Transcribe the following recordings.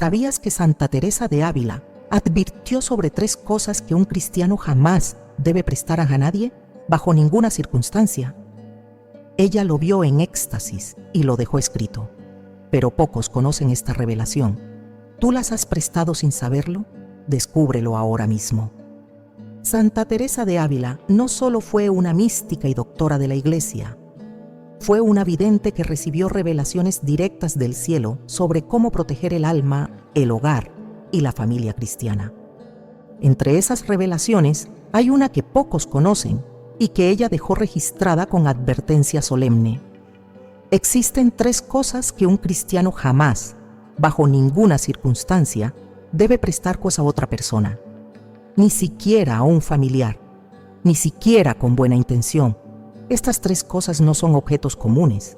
¿Sabías que Santa Teresa de Ávila advirtió sobre 3 cosas que un cristiano jamás debe prestar a nadie, bajo ninguna circunstancia? Ella lo vio en éxtasis y lo dejó escrito, pero pocos conocen esta revelación. ¿Tú las has prestado sin saberlo? Descúbrelo ahora mismo. Santa Teresa de Ávila no solo fue una mística y doctora de la Iglesia, fue una vidente que recibió revelaciones directas del cielo sobre cómo proteger el alma, el hogar y la familia cristiana. Entre esas revelaciones hay una que pocos conocen y que ella dejó registrada con advertencia solemne. Existen 3 cosas que un cristiano jamás, bajo ninguna circunstancia, debe prestar a otra persona, ni siquiera a un familiar, ni siquiera con buena intención. Estas 3 cosas no son objetos comunes.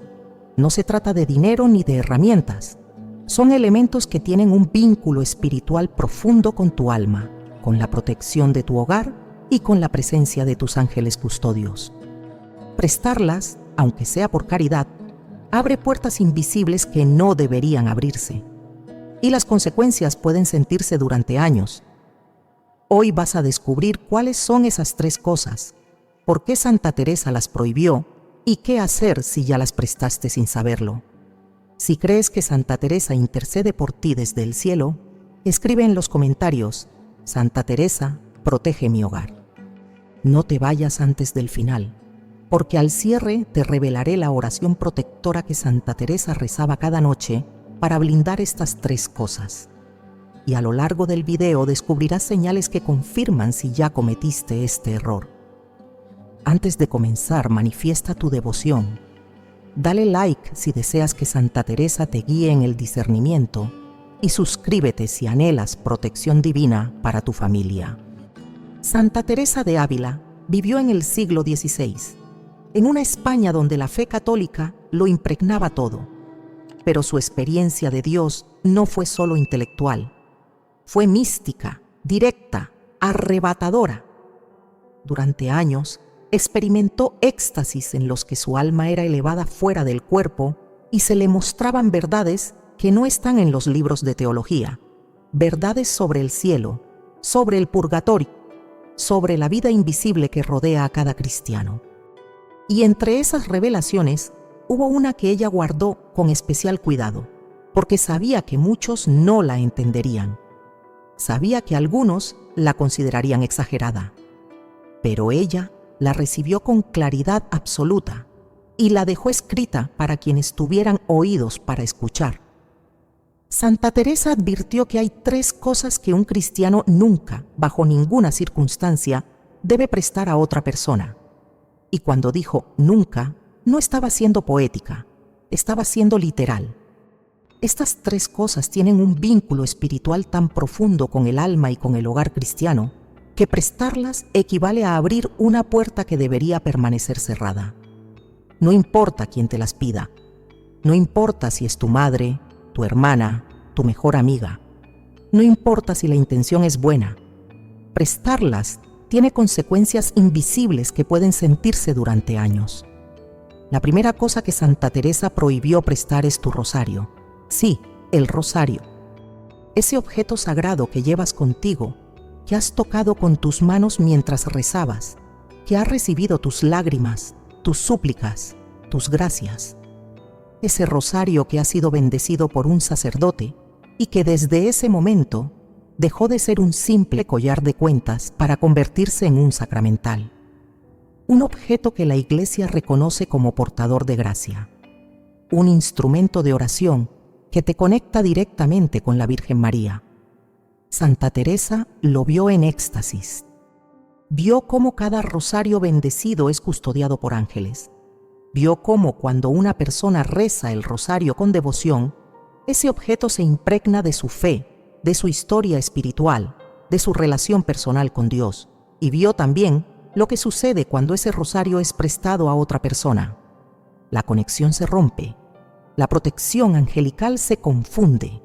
No se trata de dinero ni de herramientas. Son elementos que tienen un vínculo espiritual profundo con tu alma, con la protección de tu hogar y con la presencia de tus ángeles custodios. Prestarlas, aunque sea por caridad, abre puertas invisibles que no deberían abrirse. Y las consecuencias pueden sentirse durante años. Hoy vas a descubrir cuáles son esas 3 cosas, por qué Santa Teresa las prohibió y qué hacer si ya las prestaste sin saberlo. Si crees que Santa Teresa intercede por ti desde el cielo, escribe en los comentarios: Santa Teresa, protege mi hogar. No te vayas antes del final, porque al cierre te revelaré la oración protectora que Santa Teresa rezaba cada noche para blindar estas 3 cosas. Y a lo largo del video descubrirás señales que confirman si ya cometiste este error. Antes de comenzar, manifiesta tu devoción. Dale like si deseas que Santa Teresa te guíe en el discernimiento y suscríbete si anhelas protección divina para tu familia. Santa Teresa de Ávila vivió en el siglo XVI, en una España donde la fe católica lo impregnaba todo. Pero su experiencia de Dios no fue solo intelectual, fue mística, directa, arrebatadora. Durante años, experimentó éxtasis en los que su alma era elevada fuera del cuerpo y se le mostraban verdades que no están en los libros de teología, verdades sobre el cielo, sobre el purgatorio, sobre la vida invisible que rodea a cada cristiano. Y entre esas revelaciones hubo una que ella guardó con especial cuidado, porque sabía que muchos no la entenderían. Sabía que algunos la considerarían exagerada, pero ella la recibió con claridad absoluta y la dejó escrita para quienes tuvieran oídos para escuchar. Santa Teresa advirtió que hay 3 cosas que un cristiano nunca, bajo ninguna circunstancia, debe prestar a otra persona. Y cuando dijo nunca, no estaba siendo poética, estaba siendo literal. Estas 3 cosas tienen un vínculo espiritual tan profundo con el alma y con el hogar cristiano, que prestarlas equivale a abrir una puerta que debería permanecer cerrada. No importa quién te las pida, no importa si es tu madre, tu hermana, tu mejor amiga, no importa si la intención es buena. Prestarlas tiene consecuencias invisibles que pueden sentirse durante años. La primera cosa que Santa Teresa prohibió prestar es tu rosario. Sí, el rosario. Ese objeto sagrado que llevas contigo, que has tocado con tus manos mientras rezabas, que ha recibido tus lágrimas, tus súplicas, tus gracias. Ese rosario que ha sido bendecido por un sacerdote y que desde ese momento dejó de ser un simple collar de cuentas para convertirse en un sacramental. Un objeto que la Iglesia reconoce como portador de gracia. Un instrumento de oración que te conecta directamente con la Virgen María. Santa Teresa lo vio en éxtasis. Vio cómo cada rosario bendecido es custodiado por ángeles. Vio cómo cuando una persona reza el rosario con devoción, ese objeto se impregna de su fe, de su historia espiritual, de su relación personal con Dios. Y vio también lo que sucede cuando ese rosario es prestado a otra persona. La conexión se rompe, la protección angelical se confunde,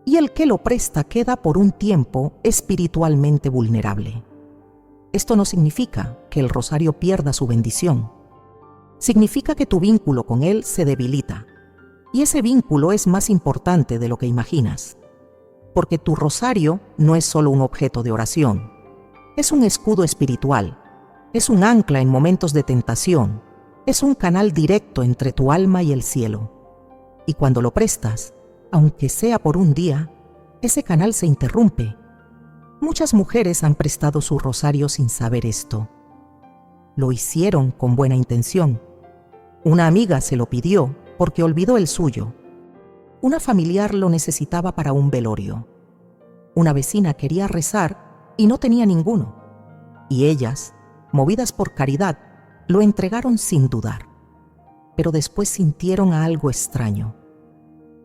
y el que lo presta queda por un tiempo espiritualmente vulnerable. Esto no significa que el rosario pierda su bendición. Significa que tu vínculo con él se debilita, y ese vínculo es más importante de lo que imaginas. porque tu rosario no es solo un objeto de oración, es un escudo espiritual, es un ancla en momentos de tentación, es un canal directo entre tu alma y el cielo. Y cuando lo prestas, aunque sea por un día, ese canal se interrumpe. Muchas mujeres han prestado su rosario sin saber esto. Lo hicieron con buena intención. Una amiga se lo pidió porque olvidó el suyo. Una familiar lo necesitaba para un velorio. Una vecina quería rezar y no tenía ninguno. Y ellas, movidas por caridad, lo entregaron sin dudar. Pero después sintieron algo extraño.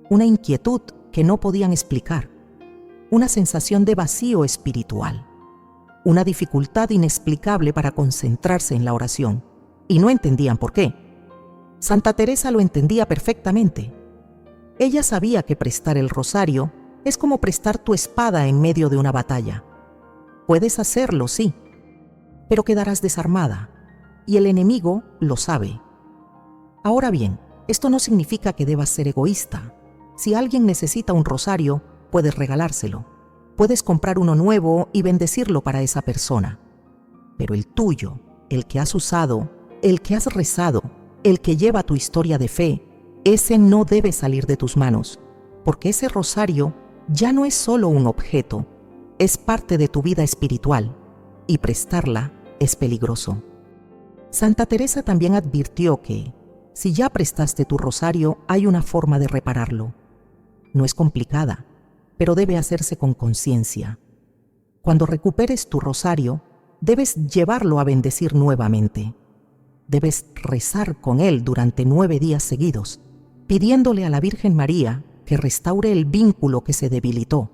Una inquietud que no podían explicar. Una sensación de vacío espiritual. Una dificultad inexplicable para concentrarse en la oración. Y no entendían por qué. Santa Teresa lo entendía perfectamente. Ella sabía que prestar el rosario es como prestar tu espada en medio de una batalla. Puedes hacerlo, sí, pero quedarás desarmada, y el enemigo lo sabe. Ahora bien, esto no significa que debas ser egoísta. Si alguien necesita un rosario, puedes regalárselo. Puedes comprar uno nuevo y bendecirlo para esa persona. Pero el tuyo, el que has usado, el que has rezado, el que lleva tu historia de fe, ese no debe salir de tus manos, porque ese rosario ya no es solo un objeto, es parte de tu vida espiritual, y prestarla es peligroso. Santa Teresa también advirtió que, si ya prestaste tu rosario, hay una forma de repararlo. No es complicada, pero debe hacerse con conciencia. Cuando recuperes tu rosario, debes llevarlo a bendecir nuevamente. Debes rezar con él durante 9 días seguidos, pidiéndole a la Virgen María que restaure el vínculo que se debilitó.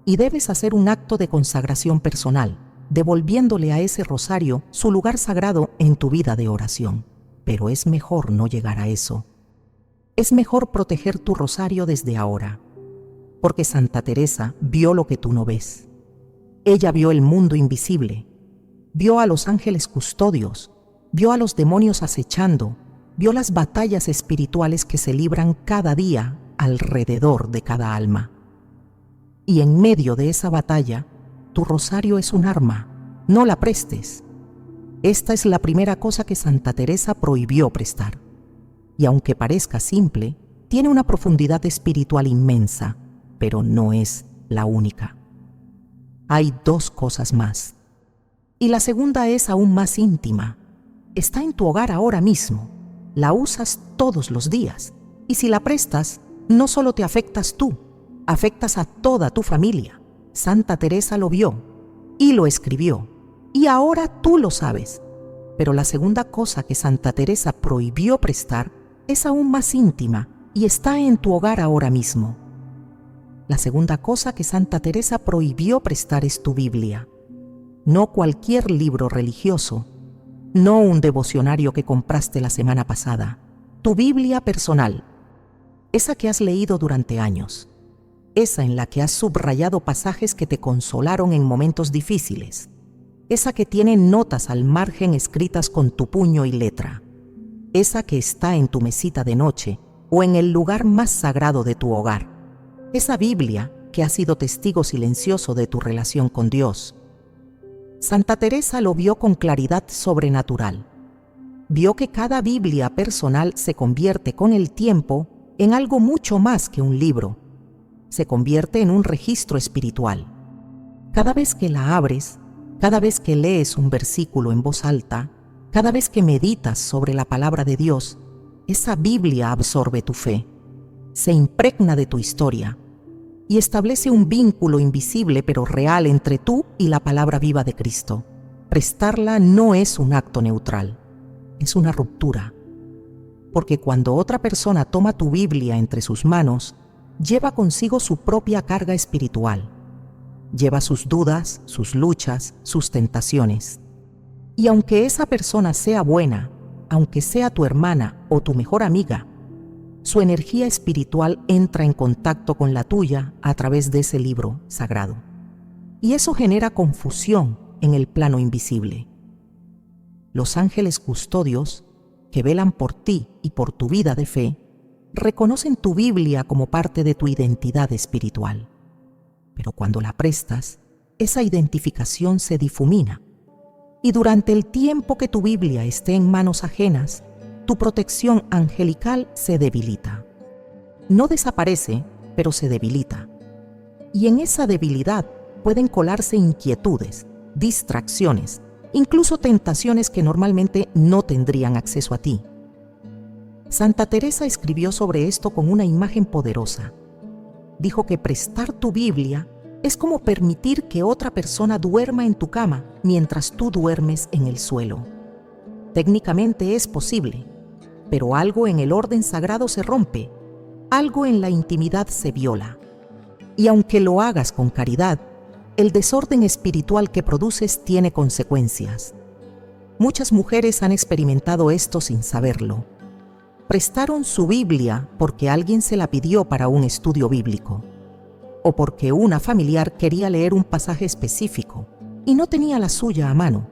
Y debes hacer un acto de consagración personal, devolviéndole a ese rosario su lugar sagrado en tu vida de oración. Pero es mejor no llegar a eso. Es mejor proteger tu rosario desde ahora, porque Santa Teresa vio lo que tú no ves. Ella vio el mundo invisible, vio a los ángeles custodios, vio a los demonios acechando, vio las batallas espirituales que se libran cada día alrededor de cada alma. Y en medio de esa batalla, tu rosario es un arma, no la prestes. Esta es la primera cosa que Santa Teresa prohibió prestar. Y aunque parezca simple, tiene una profundidad espiritual inmensa, pero no es la única. Hay 2 cosas más. Y la segunda es aún más íntima. Está en tu hogar ahora mismo. La usas todos los días. Y si la prestas, no solo te afectas tú, afectas a toda tu familia. Santa Teresa lo vio y lo escribió. Y ahora tú lo sabes. Pero la segunda cosa que Santa Teresa prohibió prestar es aún más íntima y está en tu hogar ahora mismo. La segunda cosa que Santa Teresa prohibió prestar es tu Biblia. No cualquier libro religioso, no un devocionario que compraste la semana pasada. Tu Biblia personal, esa que has leído durante años, esa en la que has subrayado pasajes que te consolaron en momentos difíciles, esa que tiene notas al margen escritas con tu puño y letra, esa que está en tu mesita de noche o en el lugar más sagrado de tu hogar, esa Biblia que ha sido testigo silencioso de tu relación con Dios. Santa Teresa lo vio con claridad sobrenatural. Vio que cada Biblia personal se convierte con el tiempo en algo mucho más que un libro. Se convierte en un registro espiritual. Cada vez que la abres, cada vez que lees un versículo en voz alta, cada vez que meditas sobre la palabra de Dios, esa Biblia absorbe tu fe, se impregna de tu historia y establece un vínculo invisible pero real entre tú y la palabra viva de Cristo. Prestarla no es un acto neutral, es una ruptura. Porque cuando otra persona toma tu Biblia entre sus manos, lleva consigo su propia carga espiritual. Lleva sus dudas, sus luchas, sus tentaciones. Y aunque esa persona sea buena, aunque sea tu hermana o tu mejor amiga, su energía espiritual entra en contacto con la tuya a través de ese libro sagrado. Y eso genera confusión en el plano invisible. Los ángeles custodios, que velan por ti y por tu vida de fe, reconocen tu Biblia como parte de tu identidad espiritual. Pero cuando la prestas, esa identificación se difumina. Y durante el tiempo que tu Biblia esté en manos ajenas, tu protección angelical se debilita. No desaparece, pero se debilita. Y en esa debilidad pueden colarse inquietudes, distracciones, incluso tentaciones que normalmente no tendrían acceso a ti. Santa Teresa escribió sobre esto con una imagen poderosa. Dijo que prestar tu Biblia es como permitir que otra persona duerma en tu cama mientras tú duermes en el suelo. Técnicamente es posible, pero algo en el orden sagrado se rompe, algo en la intimidad se viola. Y aunque lo hagas con caridad, el desorden espiritual que produces tiene consecuencias. Muchas mujeres han experimentado esto sin saberlo. Prestaron su Biblia porque alguien se la pidió para un estudio bíblico, o porque una familiar quería leer un pasaje específico y no tenía la suya a mano,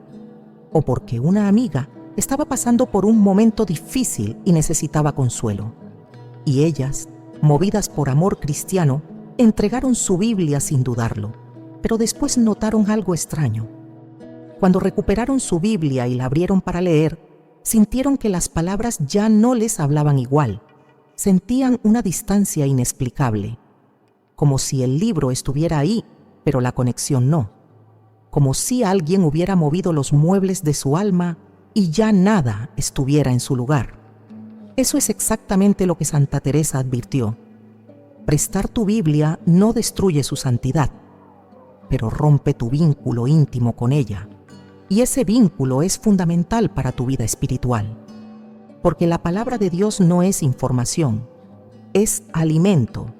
o porque una amiga estaba pasando por un momento difícil y necesitaba consuelo. Y ellas, movidas por amor cristiano, entregaron su Biblia sin dudarlo, pero después notaron algo extraño. Cuando recuperaron su Biblia y la abrieron para leer, sintieron que las palabras ya no les hablaban igual. Sentían una distancia inexplicable, como si el libro estuviera ahí, pero la conexión no. Como si alguien hubiera movido los muebles de su alma y ya nada estuviera en su lugar. Eso es exactamente lo que Santa Teresa advirtió. Prestar tu Biblia no destruye su santidad, pero rompe tu vínculo íntimo con ella. Y ese vínculo es fundamental para tu vida espiritual, porque la palabra de Dios no es información, es alimento,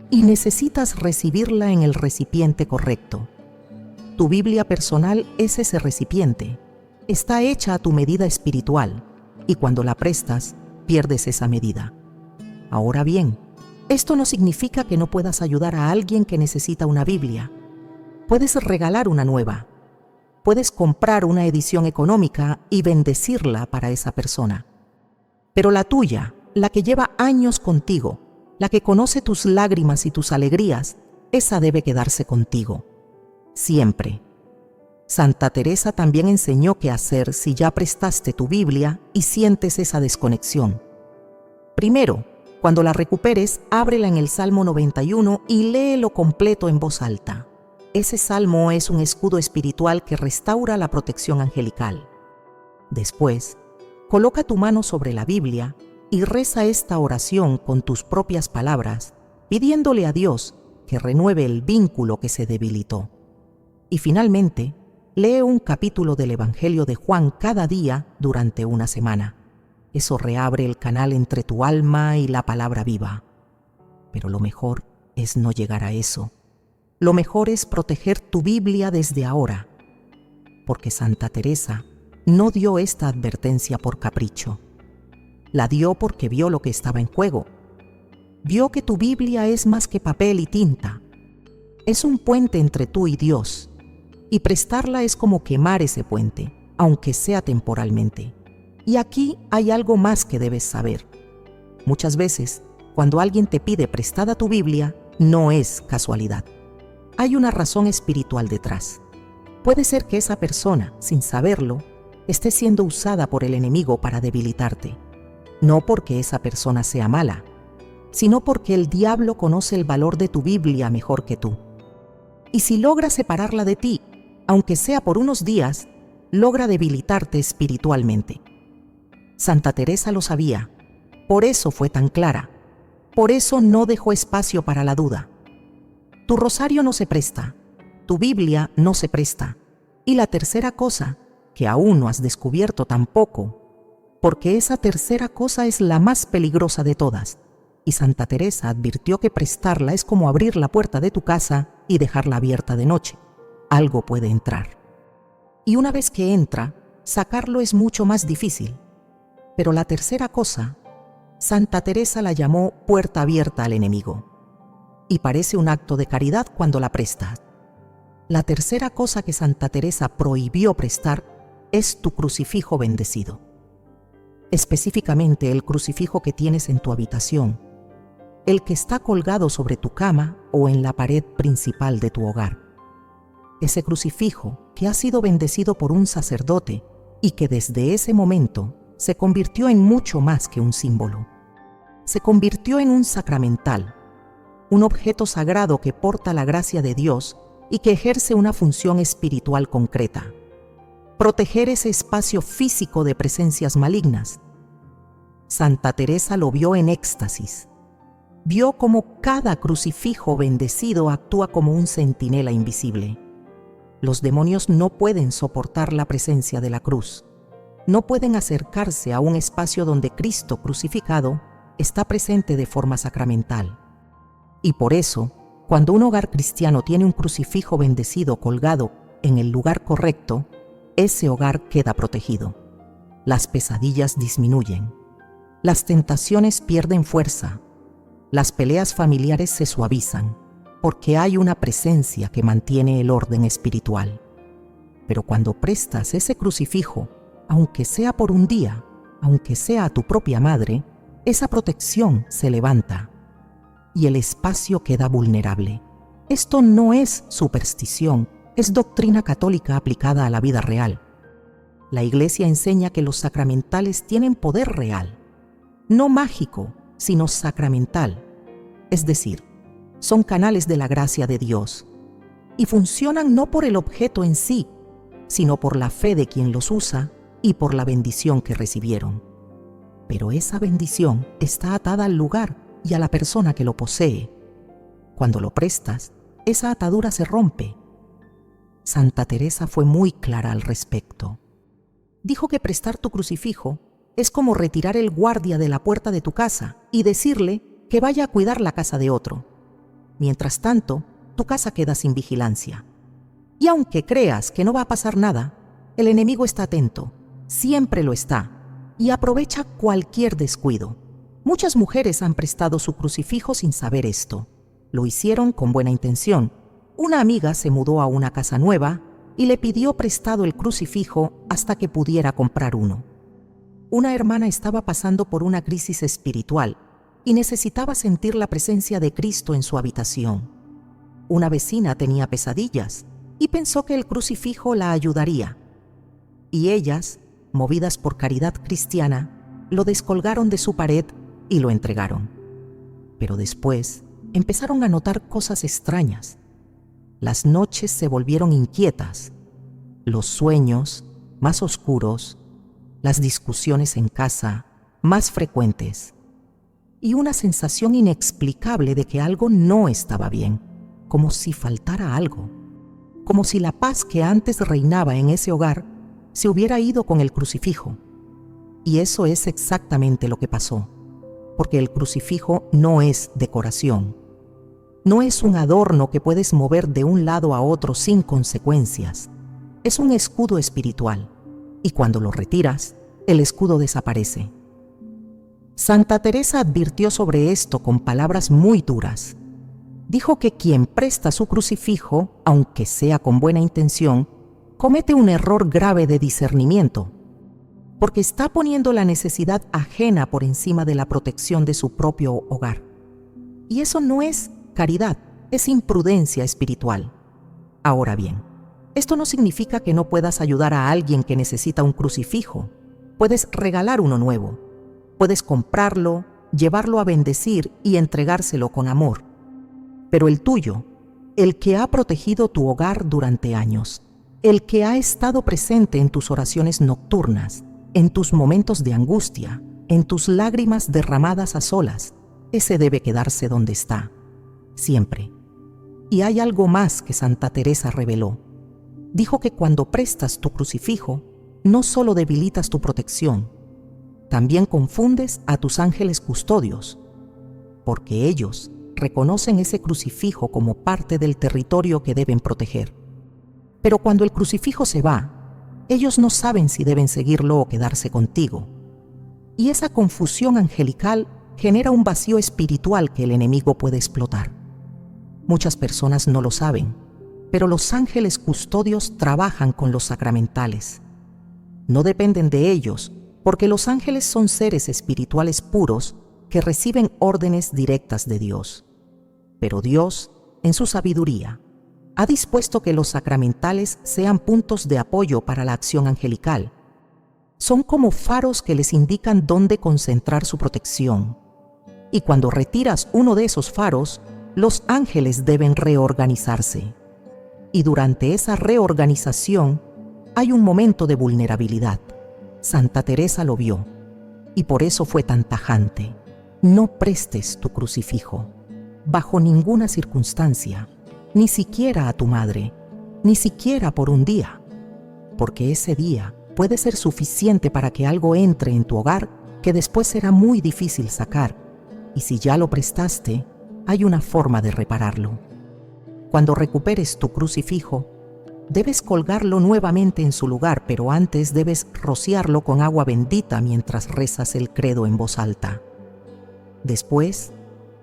y necesitas recibirla en el recipiente correcto. Tu Biblia personal es ese recipiente, está hecha a tu medida espiritual, y cuando la prestas, pierdes esa medida. Ahora bien, esto no significa que no puedas ayudar a alguien que necesita una Biblia. Puedes regalar una nueva. Puedes comprar una edición económica y bendecirla para esa persona. Pero la tuya, la que lleva años contigo, la que conoce tus lágrimas y tus alegrías, esa debe quedarse contigo. Siempre. Santa Teresa también enseñó qué hacer si ya prestaste tu Biblia y sientes esa desconexión. Primero, cuando la recuperes, ábrela en el Salmo 91 y léelo completo en voz alta. Ese salmo es un escudo espiritual que restaura la protección angelical. Después, coloca tu mano sobre la Biblia y reza esta oración con tus propias palabras, pidiéndole a Dios que renueve el vínculo que se debilitó. Y finalmente, lee un capítulo del Evangelio de Juan cada día durante una semana. Eso reabre el canal entre tu alma y la palabra viva. Pero lo mejor es no llegar a eso. Lo mejor es proteger tu Biblia desde ahora, porque Santa Teresa no dio esta advertencia por capricho. La dio porque vio lo que estaba en juego. Vio que tu Biblia es más que papel y tinta. Es un puente entre tú y Dios, y prestarla es como quemar ese puente, aunque sea temporalmente. Y aquí hay algo más que debes saber. Muchas veces, cuando alguien te pide prestada tu Biblia, no es casualidad. Hay una razón espiritual detrás. Puede ser que esa persona, sin saberlo, esté siendo usada por el enemigo para debilitarte. No porque esa persona sea mala, sino porque el diablo conoce el valor de tu Biblia mejor que tú. Y si logra separarla de ti, aunque sea por unos días, logra debilitarte espiritualmente. Santa Teresa lo sabía, por eso fue tan clara, por eso no dejó espacio para la duda. Tu rosario no se presta, tu Biblia no se presta. Y la tercera cosa, que aún no has descubierto tampoco, porque esa tercera cosa es la más peligrosa de todas. Y Santa Teresa advirtió que prestarla es como abrir la puerta de tu casa y dejarla abierta de noche. Algo puede entrar. Y una vez que entra, sacarlo es mucho más difícil. Pero la tercera cosa, Santa Teresa la llamó puerta abierta al enemigo. Y parece un acto de caridad cuando la prestas. La tercera cosa que Santa Teresa prohibió prestar es tu crucifijo bendecido. Específicamente el crucifijo que tienes en tu habitación, el que está colgado sobre tu cama o en la pared principal de tu hogar. Ese crucifijo que ha sido bendecido por un sacerdote y que desde ese momento se convirtió en mucho más que un símbolo. Se convirtió en un sacramental, un objeto sagrado que porta la gracia de Dios y que ejerce una función espiritual concreta: proteger ese espacio físico de presencias malignas. Santa Teresa lo vio en éxtasis. Vio cómo cada crucifijo bendecido actúa como un centinela invisible. Los demonios no pueden soportar la presencia de la cruz. No pueden acercarse a un espacio donde Cristo crucificado está presente de forma sacramental. Y por eso, cuando un hogar cristiano tiene un crucifijo bendecido colgado en el lugar correcto, ese hogar queda protegido. Las pesadillas disminuyen. Las tentaciones pierden fuerza. Las peleas familiares se suavizan, porque hay una presencia que mantiene el orden espiritual. Pero cuando prestas ese crucifijo, aunque sea por un día, aunque sea a tu propia madre, esa protección se levanta y el espacio queda vulnerable. Esto no es superstición, es doctrina católica aplicada a la vida real. La Iglesia enseña que los sacramentales tienen poder real, no mágico, sino sacramental, es decir, son canales de la gracia de Dios y funcionan no por el objeto en sí, sino por la fe de quien los usa y por la bendición que recibieron. Pero esa bendición está atada al lugar y a la persona que lo posee. Cuando lo prestas, esa atadura se rompe. Santa Teresa fue muy clara al respecto. Dijo que prestar tu crucifijo es como retirar el guardia de la puerta de tu casa y decirle que vaya a cuidar la casa de otro. Mientras tanto, tu casa queda sin vigilancia. Y aunque creas que no va a pasar nada, el enemigo está atento, siempre lo está, y aprovecha cualquier descuido. Muchas mujeres han prestado su crucifijo sin saber esto. Lo hicieron con buena intención. Una amiga se mudó a una casa nueva y le pidió prestado el crucifijo hasta que pudiera comprar uno. Una hermana estaba pasando por una crisis espiritual y necesitaba sentir la presencia de Cristo en su habitación. Una vecina tenía pesadillas y pensó que el crucifijo la ayudaría. Y ellas, movidas por caridad cristiana, lo descolgaron de su pared y lo entregaron. Pero después empezaron a notar cosas extrañas. Las noches se volvieron inquietas, los sueños más oscuros, las discusiones en casa más frecuentes y una sensación inexplicable de que algo no estaba bien, como si faltara algo, como si la paz que antes reinaba en ese hogar se hubiera ido con el crucifijo. Y eso es exactamente lo que pasó, porque el crucifijo no es decoración. No es un adorno que puedes mover de un lado a otro sin consecuencias. Es un escudo espiritual, y cuando lo retiras, el escudo desaparece. Santa Teresa advirtió sobre esto con palabras muy duras. Dijo que quien presta su crucifijo, aunque sea con buena intención, comete un error grave de discernimiento, porque está poniendo la necesidad ajena por encima de la protección de su propio hogar. Y eso no es caridad, es imprudencia espiritual. Ahora bien, esto no significa que no puedas ayudar a alguien que necesita un crucifijo. Puedes regalar uno nuevo. Puedes comprarlo, llevarlo a bendecir y entregárselo con amor. Pero el tuyo, el que ha protegido tu hogar durante años, el que ha estado presente en tus oraciones nocturnas, en tus momentos de angustia, en tus lágrimas derramadas a solas, ese debe quedarse donde está, siempre. Y hay algo más que Santa Teresa reveló. Dijo que cuando prestas tu crucifijo, no solo debilitas tu protección, también confundes a tus ángeles custodios, porque ellos reconocen ese crucifijo como parte del territorio que deben proteger. Pero cuando el crucifijo se va, ellos no saben si deben seguirlo o quedarse contigo. Y esa confusión angelical genera un vacío espiritual que el enemigo puede explotar. Muchas personas no lo saben, pero los ángeles custodios trabajan con los sacramentales. No dependen de ellos, porque los ángeles son seres espirituales puros que reciben órdenes directas de Dios. Pero Dios, en su sabiduría, ha dispuesto que los sacramentales sean puntos de apoyo para la acción angelical. Son como faros que les indican dónde concentrar su protección. Y cuando retiras uno de esos faros, los ángeles deben reorganizarse. Y durante esa reorganización hay un momento de vulnerabilidad. Santa Teresa lo vio, y por eso fue tan tajante. No prestes tu crucifijo, bajo ninguna circunstancia, ni siquiera a tu madre, ni siquiera por un día, porque ese día puede ser suficiente para que algo entre en tu hogar que después será muy difícil sacar, y si ya lo prestaste, hay una forma de repararlo. Cuando recuperes tu crucifijo, debes colgarlo nuevamente en su lugar, pero antes debes rociarlo con agua bendita mientras rezas el credo en voz alta. Después,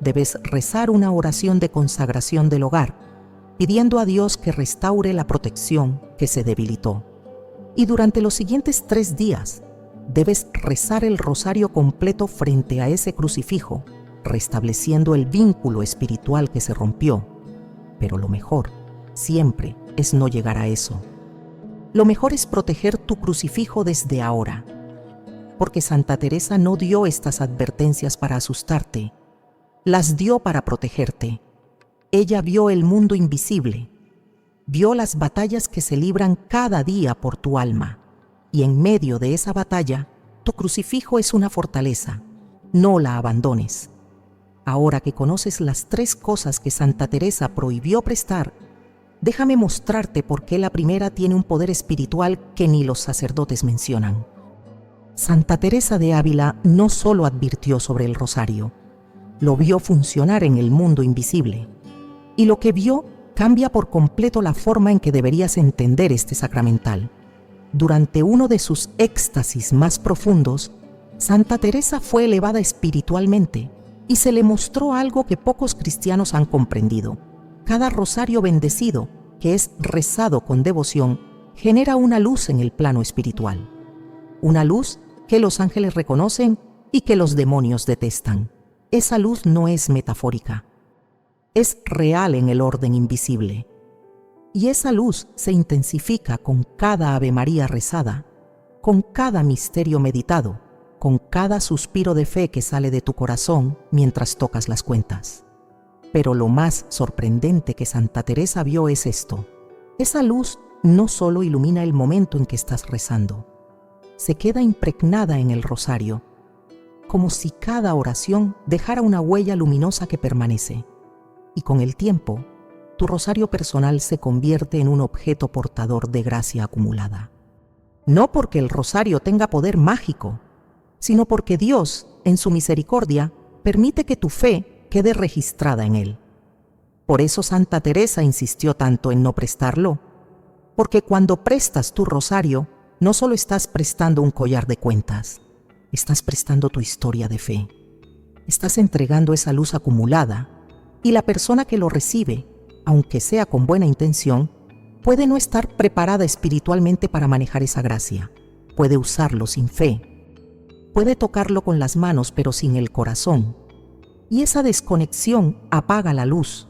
debes rezar una oración de consagración del hogar, pidiendo a Dios que restaure la protección que se debilitó. Y durante los siguientes 3 días, debes rezar el rosario completo frente a ese crucifijo, restableciendo el vínculo espiritual que se rompió. Pero lo mejor, siempre, es no llegar a eso. Lo mejor es proteger tu crucifijo desde ahora, porque Santa Teresa no dio estas advertencias para asustarte, las dio para protegerte. Ella vio el mundo invisible, vio las batallas que se libran cada día por tu alma, y en medio de esa batalla, tu crucifijo es una fortaleza. No la abandones. Ahora que conoces las 3 cosas que Santa Teresa prohibió prestar, déjame mostrarte por qué la primera tiene un poder espiritual que ni los sacerdotes mencionan. Santa Teresa de Ávila no solo advirtió sobre el rosario, lo vio funcionar en el mundo invisible. Y lo que vio cambia por completo la forma en que deberías entender este sacramental. Durante uno de sus éxtasis más profundos, Santa Teresa fue elevada espiritualmente y se le mostró algo que pocos cristianos han comprendido. Cada rosario bendecido, que es rezado con devoción, genera una luz en el plano espiritual. Una luz que los ángeles reconocen y que los demonios detestan. Esa luz no es metafórica. Es real en el orden invisible. Y esa luz se intensifica con cada Ave María rezada, con cada misterio meditado, con cada suspiro de fe que sale de tu corazón mientras tocas las cuentas. Pero lo más sorprendente que Santa Teresa vio es esto. Esa luz no solo ilumina el momento en que estás rezando, se queda impregnada en el rosario, como si cada oración dejara una huella luminosa que permanece. Y con el tiempo, tu rosario personal se convierte en un objeto portador de gracia acumulada. No porque el rosario tenga poder mágico, sino porque Dios, en su misericordia, permite que tu fe quede registrada en él. Por eso Santa Teresa insistió tanto en no prestarlo, porque cuando prestas tu rosario, no solo estás prestando un collar de cuentas, estás prestando tu historia de fe. Estás entregando esa luz acumulada, y la persona que lo recibe, aunque sea con buena intención, puede no estar preparada espiritualmente para manejar esa gracia. Puede usarlo sin fe. Puede tocarlo con las manos, pero sin el corazón. Y esa desconexión apaga la luz.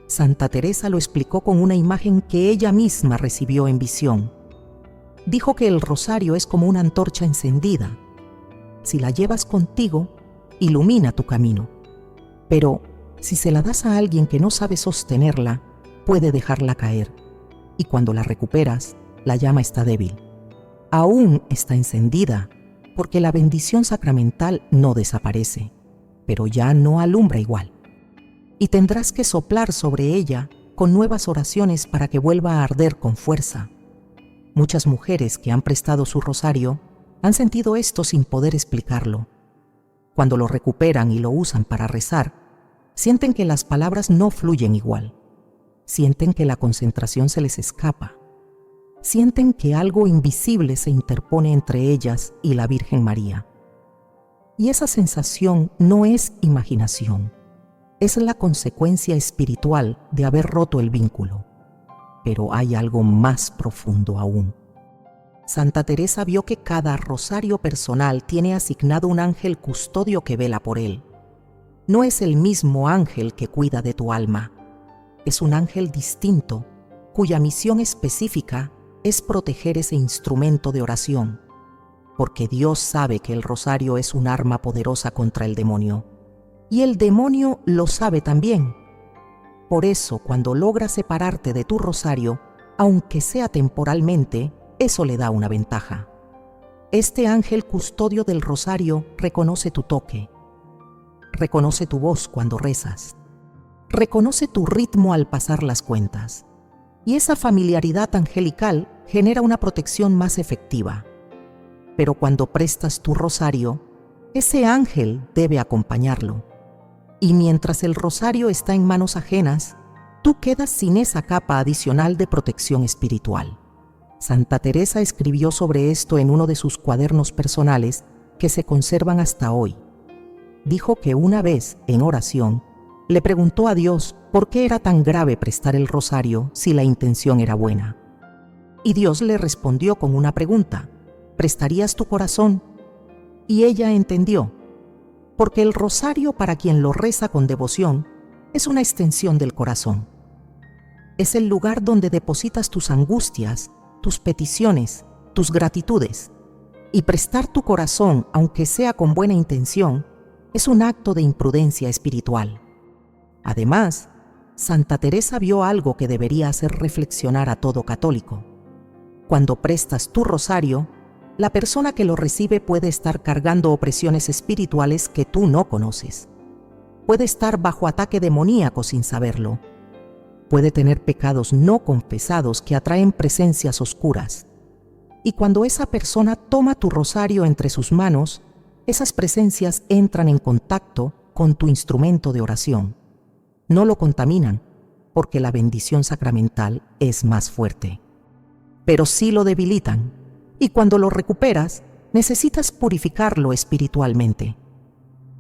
Santa Teresa lo explicó con una imagen que ella misma recibió en visión. Dijo que el rosario es como una antorcha encendida. Si la llevas contigo, ilumina tu camino. Pero si se la das a alguien que no sabe sostenerla, puede dejarla caer. Y cuando la recuperas, la llama está débil. Aún está encendida, porque la bendición sacramental no desaparece, pero ya no alumbra igual. Y tendrás que soplar sobre ella con nuevas oraciones para que vuelva a arder con fuerza. Muchas mujeres que han prestado su rosario han sentido esto sin poder explicarlo. Cuando lo recuperan y lo usan para rezar, sienten que las palabras no fluyen igual. Sienten que la concentración se les escapa. Sienten que algo invisible se interpone entre ellas y la Virgen María. Y esa sensación no es imaginación. Es la consecuencia espiritual de haber roto el vínculo. Pero hay algo más profundo aún. Santa Teresa vio que cada rosario personal tiene asignado un ángel custodio que vela por él. No es el mismo ángel que cuida de tu alma. Es un ángel distinto, cuya misión específica es proteger ese instrumento de oración, porque Dios sabe que el rosario es un arma poderosa contra el demonio. Y el demonio lo sabe también. Por eso, cuando logras separarte de tu rosario, aunque sea temporalmente, eso le da una ventaja. Este ángel custodio del rosario reconoce tu toque, reconoce tu voz cuando rezas, reconoce tu ritmo al pasar las cuentas. Y esa familiaridad angelical genera una protección más efectiva. Pero cuando prestas tu rosario, ese ángel debe acompañarlo. Y mientras el rosario está en manos ajenas, tú quedas sin esa capa adicional de protección espiritual. Santa Teresa escribió sobre esto en uno de sus cuadernos personales que se conservan hasta hoy. Dijo que una vez, en oración, le preguntó a Dios por qué era tan grave prestar el rosario si la intención era buena. Y Dios le respondió con una pregunta: ¿prestarías tu corazón? Y ella entendió, porque el rosario para quien lo reza con devoción es una extensión del corazón. Es el lugar donde depositas tus angustias, tus peticiones, tus gratitudes. Y prestar tu corazón, aunque sea con buena intención, es un acto de imprudencia espiritual. Además, Santa Teresa vio algo que debería hacer reflexionar a todo católico. Cuando prestas tu rosario, la persona que lo recibe puede estar cargando opresiones espirituales que tú no conoces. Puede estar bajo ataque demoníaco sin saberlo. Puede tener pecados no confesados que atraen presencias oscuras. Y cuando esa persona toma tu rosario entre sus manos, esas presencias entran en contacto con tu instrumento de oración. No lo contaminan, porque la bendición sacramental es más fuerte. Pero sí lo debilitan, y cuando lo recuperas, necesitas purificarlo espiritualmente.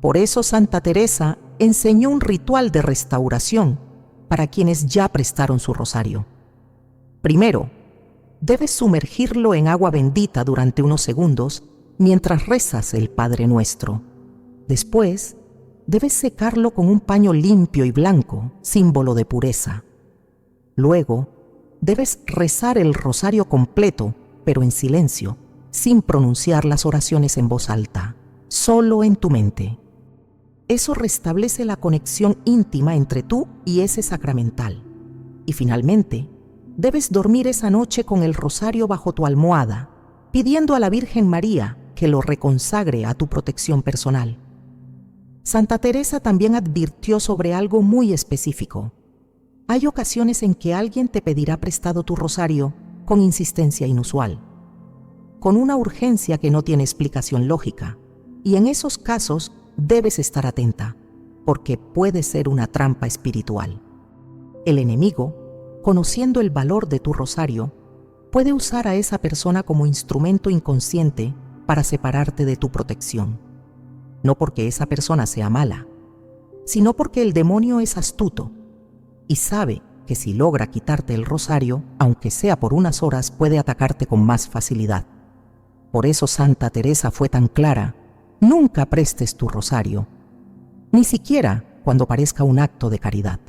Por eso Santa Teresa enseñó un ritual de restauración para quienes ya prestaron su rosario. Primero, debes sumergirlo en agua bendita durante unos segundos mientras rezas el Padre Nuestro. Después, debes secarlo con un paño limpio y blanco, símbolo de pureza. Luego, debes rezar el rosario completo, pero en silencio, sin pronunciar las oraciones en voz alta, solo en tu mente. Eso restablece la conexión íntima entre tú y ese sacramental. Y finalmente, debes dormir esa noche con el rosario bajo tu almohada, pidiendo a la Virgen María que lo reconsagre a tu protección personal. Santa Teresa también advirtió sobre algo muy específico. Hay ocasiones en que alguien te pedirá prestado tu rosario con insistencia inusual, con una urgencia que no tiene explicación lógica, y en esos casos debes estar atenta, porque puede ser una trampa espiritual. El enemigo, conociendo el valor de tu rosario, puede usar a esa persona como instrumento inconsciente para separarte de tu protección. No porque esa persona sea mala, sino porque el demonio es astuto y sabe que si logra quitarte el rosario, aunque sea por unas horas, puede atacarte con más facilidad. Por eso Santa Teresa fue tan clara: nunca prestes tu rosario, ni siquiera cuando parezca un acto de caridad,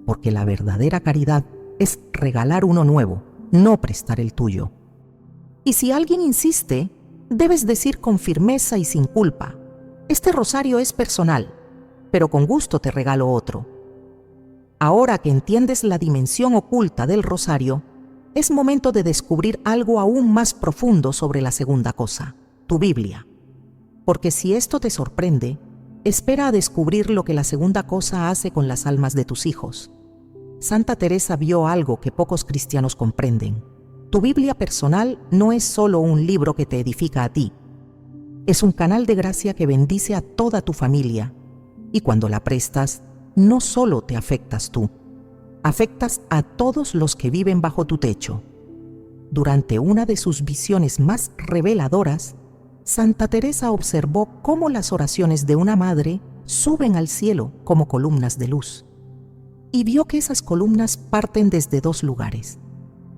porque la verdadera caridad es regalar uno nuevo, no prestar el tuyo. Y si alguien insiste, debes decir con firmeza y sin culpa: este rosario es personal, pero con gusto te regalo otro. Ahora que entiendes la dimensión oculta del rosario, es momento de descubrir algo aún más profundo sobre la segunda cosa, tu Biblia. Porque si esto te sorprende, espera a descubrir lo que la segunda cosa hace con las almas de tus hijos. Santa Teresa vio algo que pocos cristianos comprenden. Tu Biblia personal no es solo un libro que te edifica a ti. Es un canal de gracia que bendice a toda tu familia. Y cuando la prestas, no solo te afectas tú, afectas a todos los que viven bajo tu techo. Durante una de sus visiones más reveladoras, Santa Teresa observó cómo las oraciones de una madre suben al cielo como columnas de luz, y vio que esas columnas parten desde dos lugares: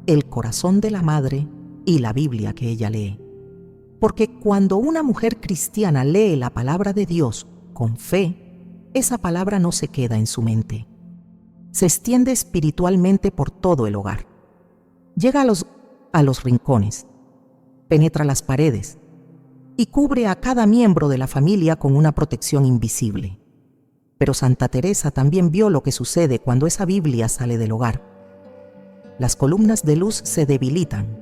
el corazón de la madre y la Biblia que ella lee. Porque cuando una mujer cristiana lee la palabra de Dios con fe, esa palabra no se queda en su mente. Se extiende espiritualmente por todo el hogar. Llega a los rincones, penetra las paredes y cubre a cada miembro de la familia con una protección invisible. Pero Santa Teresa también vio lo que sucede cuando esa Biblia sale del hogar. Las columnas de luz se debilitan.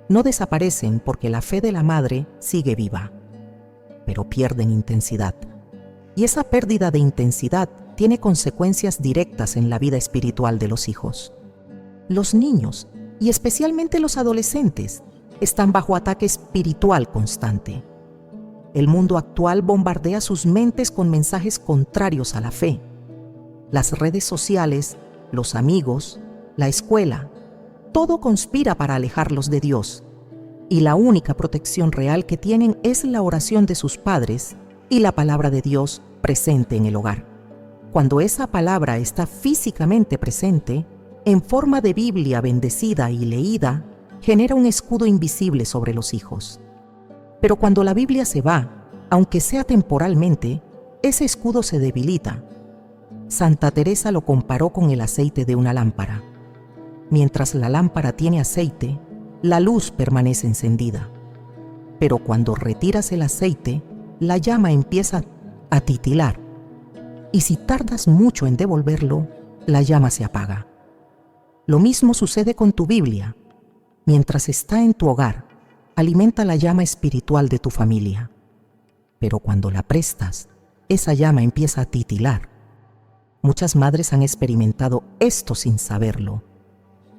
No desaparecen porque la fe de la madre sigue viva, pero pierden intensidad. Y esa pérdida de intensidad tiene consecuencias directas en la vida espiritual de los hijos. Los niños, y especialmente los adolescentes, están bajo ataque espiritual constante. El mundo actual bombardea sus mentes con mensajes contrarios a la fe. Las redes sociales, los amigos, la escuela, todo conspira para alejarlos de Dios, y la única protección real que tienen es la oración de sus padres y la palabra de Dios presente en el hogar. Cuando esa palabra está físicamente presente, en forma de Biblia bendecida y leída, genera un escudo invisible sobre los hijos. Pero cuando la Biblia se va, aunque sea temporalmente, ese escudo se debilita. Santa Teresa lo comparó con el aceite de una lámpara. Mientras la lámpara tiene aceite, la luz permanece encendida. Pero cuando retiras el aceite, la llama empieza a titilar. Y si tardas mucho en devolverlo, la llama se apaga. Lo mismo sucede con tu Biblia. Mientras está en tu hogar, alimenta la llama espiritual de tu familia. Pero cuando la prestas, esa llama empieza a titilar. Muchas madres han experimentado esto sin saberlo.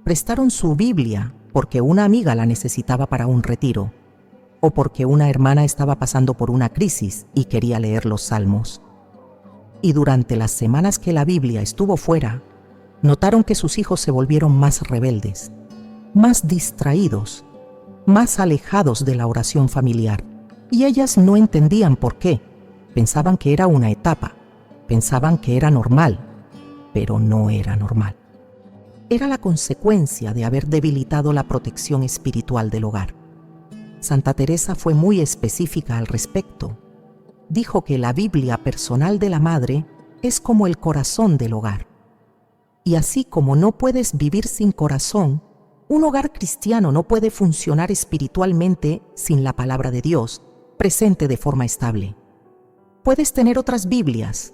Prestaron su Biblia porque una amiga la necesitaba para un retiro, o porque una hermana estaba pasando por una crisis y quería leer los salmos. Y durante las semanas que la Biblia estuvo fuera, notaron que sus hijos se volvieron más rebeldes, más distraídos, más alejados de la oración familiar. Y ellas no entendían por qué. Pensaban que era una etapa, pensaban que era normal, pero no era normal. Era la consecuencia de haber debilitado la protección espiritual del hogar. Santa Teresa fue muy específica al respecto. Dijo que la Biblia personal de la madre es como el corazón del hogar. Y así como no puedes vivir sin corazón, un hogar cristiano no puede funcionar espiritualmente sin la palabra de Dios, presente de forma estable. Puedes tener otras Biblias,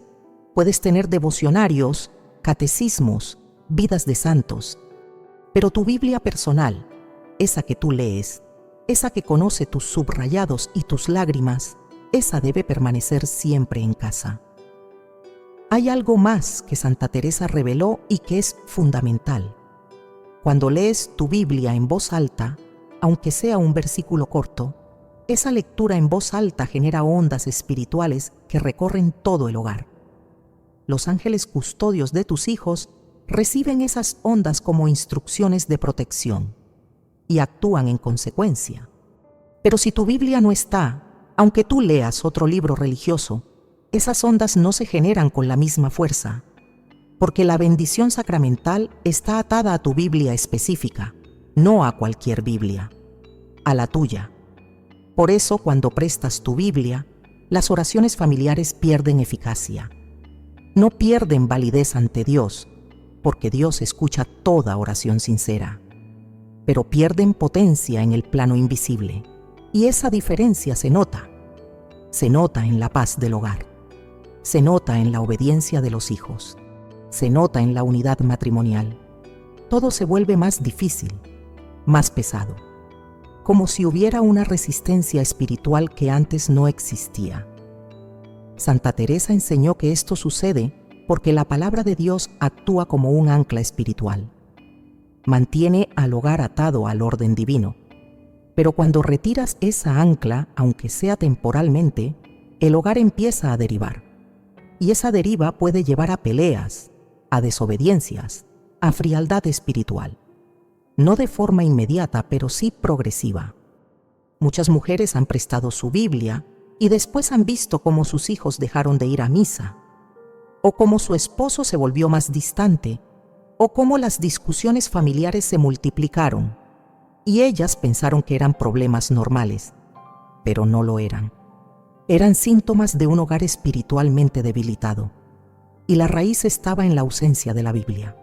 puedes tener devocionarios, catecismos, vidas de santos, pero tu Biblia personal, esa que tú lees, esa que conoce tus subrayados y tus lágrimas, esa debe permanecer siempre en casa. Hay algo más que Santa Teresa reveló y que es fundamental. Cuando lees tu Biblia en voz alta, aunque sea un versículo corto, esa lectura en voz alta genera ondas espirituales que recorren todo el hogar. Los ángeles custodios de tus hijos reciben esas ondas como instrucciones de protección y actúan en consecuencia. Pero si tu Biblia no está, aunque tú leas otro libro religioso, esas ondas no se generan con la misma fuerza, porque la bendición sacramental está atada a tu Biblia específica, no a cualquier Biblia, a la tuya. Por eso, cuando prestas tu Biblia, las oraciones familiares pierden eficacia. No pierden validez ante Dios, porque Dios escucha toda oración sincera, pero pierden potencia en el plano invisible. Y esa diferencia se nota en la paz del hogar, se nota en la obediencia de los hijos, se nota en la unidad matrimonial. Todo se vuelve más difícil, más pesado, como si hubiera una resistencia espiritual que antes no existía. Santa Teresa enseñó que esto sucede porque la palabra de Dios actúa como un ancla espiritual. Mantiene al hogar atado al orden divino. Pero cuando retiras esa ancla, aunque sea temporalmente, el hogar empieza a derivar. Y esa deriva puede llevar a peleas, a desobediencias, a frialdad espiritual. No de forma inmediata, pero sí progresiva. Muchas mujeres han prestado su Biblia y después han visto cómo sus hijos dejaron de ir a misa, o cómo su esposo se volvió más distante, o cómo las discusiones familiares se multiplicaron. y ellas pensaron que eran problemas normales, pero no lo eran. Eran síntomas de un hogar espiritualmente debilitado, y la raíz estaba en la ausencia de la Biblia.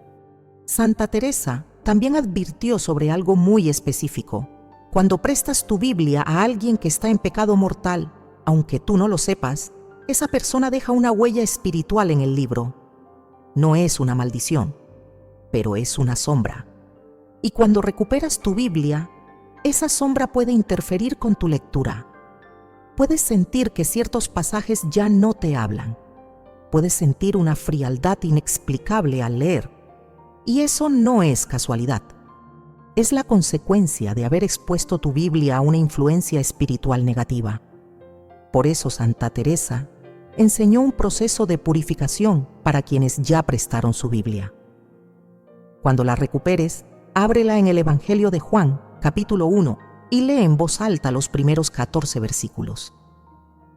Santa Teresa también advirtió sobre algo muy específico. Cuando prestas tu Biblia a alguien que está en pecado mortal, aunque tú no lo sepas, esa persona deja una huella espiritual en el libro. No es una maldición, pero es una sombra. Y cuando recuperas tu Biblia, esa sombra puede interferir con tu lectura. Puedes sentir que ciertos pasajes ya no te hablan. Puedes sentir una frialdad inexplicable al leer. Y eso no es casualidad. Es la consecuencia de haber expuesto tu Biblia a una influencia espiritual negativa. Por eso Santa Teresa enseñó un proceso de purificación para quienes ya prestaron su Biblia. Cuando la recuperes, ábrela en el Evangelio de Juan, capítulo 1, y lee en voz alta los primeros 14 versículos.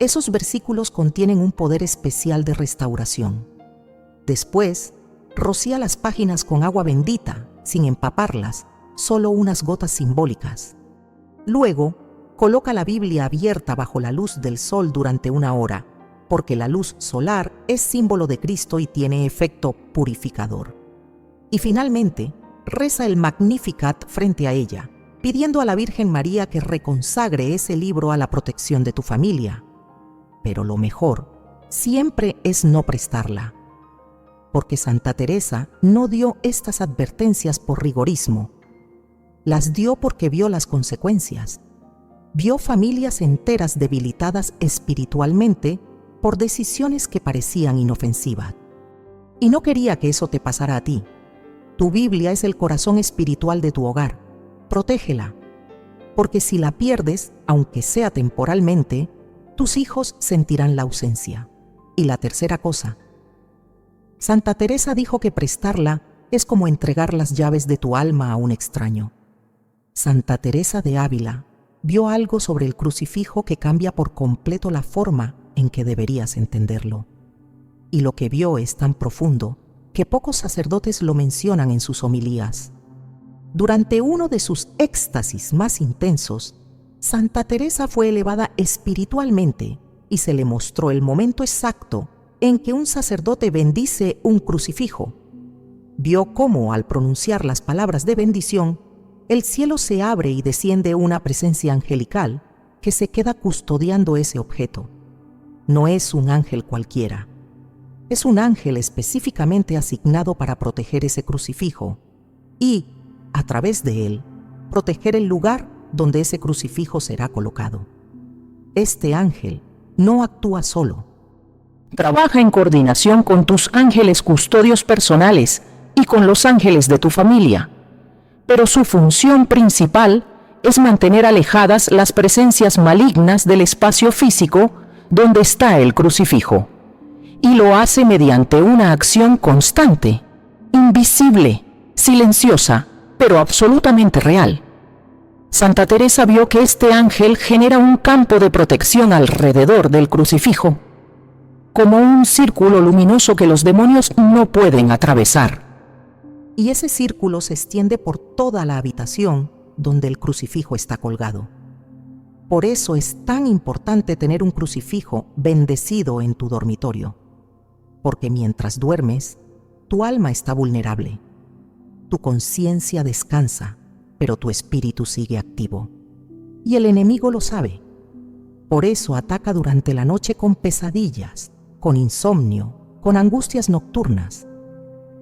Esos versículos contienen un poder especial de restauración. Después, rocía las páginas con agua bendita, sin empaparlas, solo unas gotas simbólicas. Luego, coloca la Biblia abierta bajo la luz del sol durante 1 hora, porque la luz solar es símbolo de Cristo y tiene efecto purificador. Y finalmente, reza el Magnificat frente a ella, pidiendo a la Virgen María que reconsagre ese libro a la protección de tu familia. Pero lo mejor siempre es no prestarla, porque Santa Teresa no dio estas advertencias por rigorismo. Las dio porque vio las consecuencias. Vio familias enteras debilitadas espiritualmente por decisiones que parecían inofensivas. Y no quería que eso te pasara a ti. Tu Biblia es el corazón espiritual de tu hogar. Protégela, porque si la pierdes, aunque sea temporalmente, tus hijos sentirán la ausencia. Y la tercera cosa, Santa Teresa dijo que prestarla es como entregar las llaves de tu alma a un extraño. Santa Teresa de Ávila vio algo sobre el crucifijo que cambia por completo la forma en que deberías entenderlo. Y lo que vio es tan profundo que pocos sacerdotes lo mencionan en sus homilías. Durante uno de sus éxtasis más intensos, Santa Teresa fue elevada espiritualmente y se le mostró el momento exacto en que un sacerdote bendice un crucifijo. Vio cómo, al pronunciar las palabras de bendición, el cielo se abre y desciende una presencia angelical que se queda custodiando ese objeto. No es un ángel cualquiera. Es un ángel específicamente asignado para proteger ese crucifijo y, a través de él, proteger el lugar donde ese crucifijo será colocado. Este ángel no actúa solo. Trabaja en coordinación con tus ángeles custodios personales y con los ángeles de tu familia. Pero su función principal es mantener alejadas las presencias malignas del espacio físico donde está el crucifijo. Y lo hace mediante una acción constante, invisible, silenciosa, pero absolutamente real. Santa Teresa vio que este ángel genera un campo de protección alrededor del crucifijo, como un círculo luminoso que los demonios no pueden atravesar. Y ese círculo se extiende por toda la habitación donde el crucifijo está colgado. Por eso es tan importante tener un crucifijo bendecido en tu dormitorio, porque mientras duermes, tu alma está vulnerable. Tu conciencia descansa, pero tu espíritu sigue activo. Y el enemigo lo sabe. Por eso ataca durante la noche con pesadillas, con insomnio, con angustias nocturnas.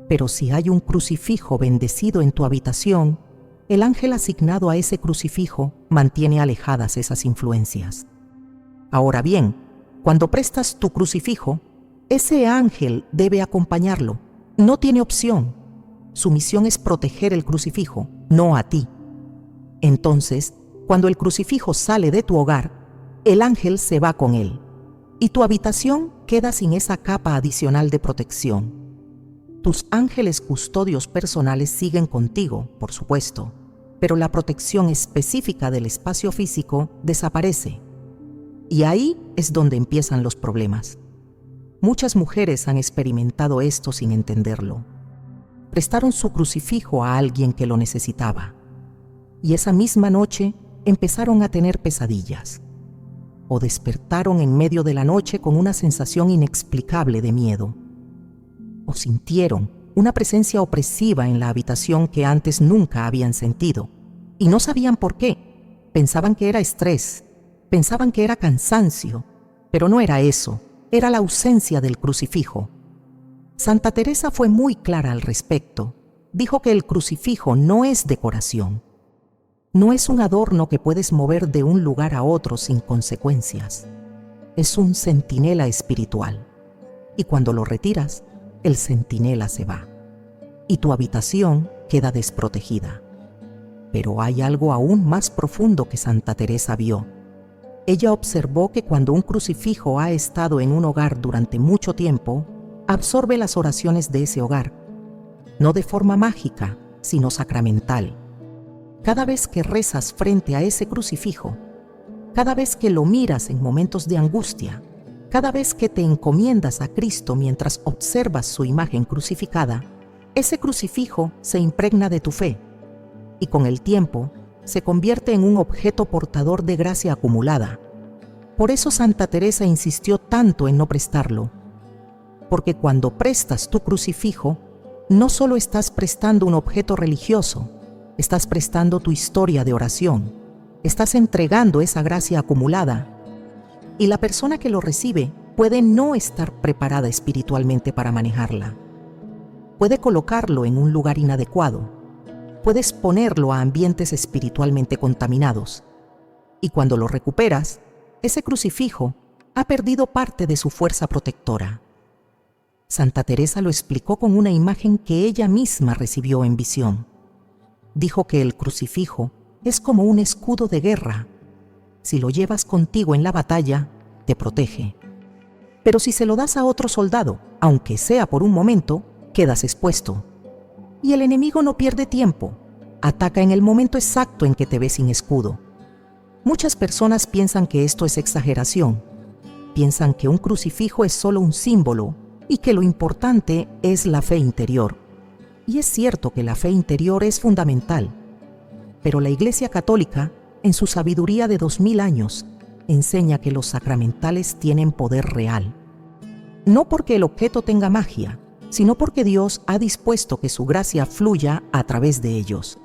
Pero si hay un crucifijo bendecido en tu habitación, el ángel asignado a ese crucifijo mantiene alejadas esas influencias. Ahora bien, cuando prestas tu crucifijo, ese ángel debe acompañarlo. No tiene opción. Su misión es proteger el crucifijo, no a ti. Entonces, cuando el crucifijo sale de tu hogar, el ángel se va con él, y tu habitación queda sin esa capa adicional de protección. Tus ángeles custodios personales siguen contigo, por supuesto, pero la protección específica del espacio físico desaparece. Y ahí es donde empiezan los problemas. Muchas mujeres han experimentado esto sin entenderlo. Prestaron su crucifijo a alguien que lo necesitaba. y esa misma noche empezaron a tener pesadillas, o despertaron en medio de la noche con una sensación inexplicable de miedo, o sintieron una presencia opresiva en la habitación que antes nunca habían sentido, y no sabían por qué. Pensaban que era estrés, pensaban que era cansancio, pero no era eso, era la ausencia del crucifijo. Santa Teresa fue muy clara al respecto. Dijo que el crucifijo no es decoración. No es un adorno que puedes mover de un lugar a otro sin consecuencias. Es un centinela espiritual. Y cuando lo retiras, el centinela se va. Y tu habitación queda desprotegida. Pero hay algo aún más profundo que Santa Teresa vio. Ella observó que cuando un crucifijo ha estado en un hogar durante mucho tiempo, absorbe las oraciones de ese hogar, no de forma mágica, sino sacramental. Cada vez que rezas frente a ese crucifijo, cada vez que lo miras en momentos de angustia, cada vez que te encomiendas a Cristo mientras observas su imagen crucificada, ese crucifijo se impregna de tu fe y con el tiempo se convierte en un objeto portador de gracia acumulada. Por eso Santa Teresa insistió tanto en no prestarlo, porque cuando prestas tu crucifijo, no solo estás prestando un objeto religioso, estás prestando tu historia de oración, estás entregando esa gracia acumulada, y la persona que lo recibe puede no estar preparada espiritualmente para manejarla. Puede colocarlo en un lugar inadecuado, puedes ponerlo a ambientes espiritualmente contaminados, y cuando lo recuperas, ese crucifijo ha perdido parte de su fuerza protectora. Santa Teresa lo explicó con una imagen que ella misma recibió en visión. Dijo que el crucifijo es como un escudo de guerra. Si lo llevas contigo en la batalla, te protege. Pero si se lo das a otro soldado, aunque sea por un momento, quedas expuesto. Y el enemigo no pierde tiempo. Ataca en el momento exacto en que te ve sin escudo. Muchas personas piensan que esto es exageración. Piensan que un crucifijo es solo un símbolo y que lo importante es la fe interior. Y es cierto que la fe interior es fundamental, pero la Iglesia Católica, en su sabiduría de 2000 años, enseña que los sacramentales tienen poder real. No porque el objeto tenga magia, sino porque Dios ha dispuesto que su gracia fluya a través de ellos.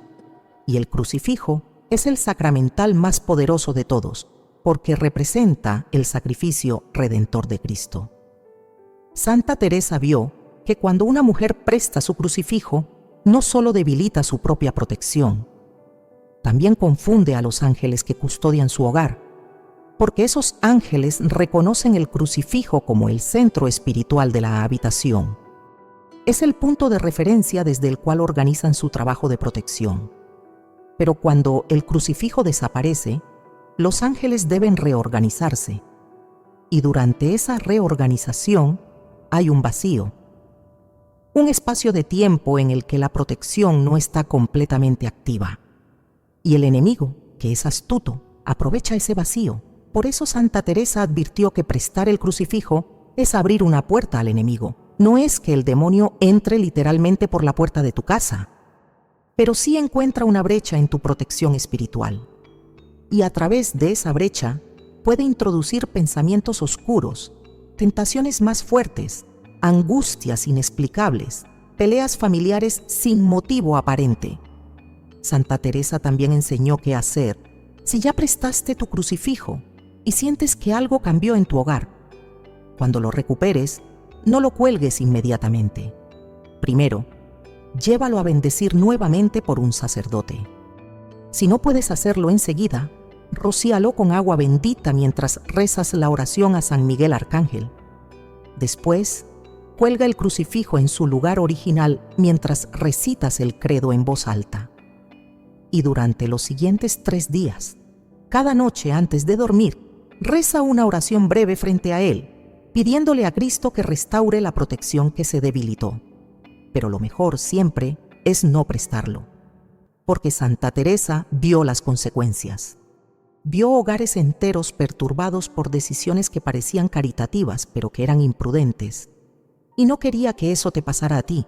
Y el crucifijo es el sacramental más poderoso de todos, porque representa el sacrificio redentor de Cristo. Santa Teresa vio que cuando una mujer presta su crucifijo, no solo debilita su propia protección, también confunde a los ángeles que custodian su hogar, porque esos ángeles reconocen el crucifijo como el centro espiritual de la habitación. Es el punto de referencia desde el cual organizan su trabajo de protección. Pero cuando el crucifijo desaparece, los ángeles deben reorganizarse, y durante esa reorganización hay un vacío, un espacio de tiempo en el que la protección no está completamente activa. Y el enemigo, que es astuto, aprovecha ese vacío. Por eso Santa Teresa advirtió que prestar el crucifijo es abrir una puerta al enemigo. No es que el demonio entre literalmente por la puerta de tu casa, pero sí encuentra una brecha en tu protección espiritual. Y a través de esa brecha puede introducir pensamientos oscuros, tentaciones más fuertes, angustias inexplicables, peleas familiares sin motivo aparente. Santa Teresa también enseñó qué hacer si ya prestaste tu crucifijo y sientes que algo cambió en tu hogar. Cuando lo recuperes, no lo cuelgues inmediatamente. Primero, llévalo a bendecir nuevamente por un sacerdote. Si no puedes hacerlo enseguida, rocíalo con agua bendita mientras rezas la oración a San Miguel Arcángel. Después, cuelga el crucifijo en su lugar original mientras recitas el credo en voz alta. Y durante los siguientes 3 días, cada noche antes de dormir, reza una oración breve frente a él, pidiéndole a Cristo que restaure la protección que se debilitó. Pero lo mejor siempre es no prestarlo, porque Santa Teresa vio las consecuencias. Vio hogares enteros perturbados por decisiones que parecían caritativas, pero que eran imprudentes. Y no quería que eso te pasara a ti.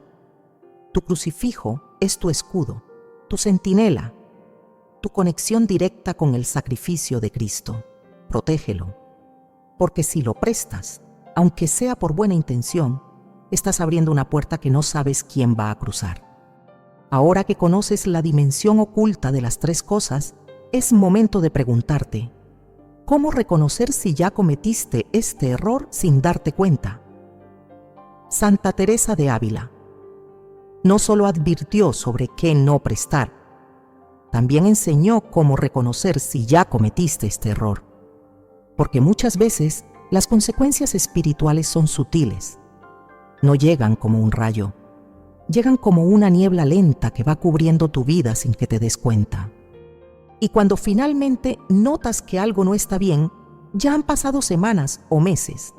Tu crucifijo es tu escudo, tu centinela. tu conexión directa con el sacrificio de Cristo. Protégelo, porque si lo prestas, aunque sea por buena intención, estás abriendo una puerta que no sabes quién va a cruzar. Ahora que conoces la dimensión oculta de las tres cosas, es momento de preguntarte, ¿cómo reconocer si ya cometiste este error sin darte cuenta? Santa Teresa de Ávila no solo advirtió sobre qué no prestar, también enseñó cómo reconocer si ya cometiste este error. Porque muchas veces las consecuencias espirituales son sutiles. No llegan como un rayo. Llegan como una niebla lenta que va cubriendo tu vida sin que te des cuenta. Y cuando finalmente notas que algo no está bien, ya han pasado semanas o meses.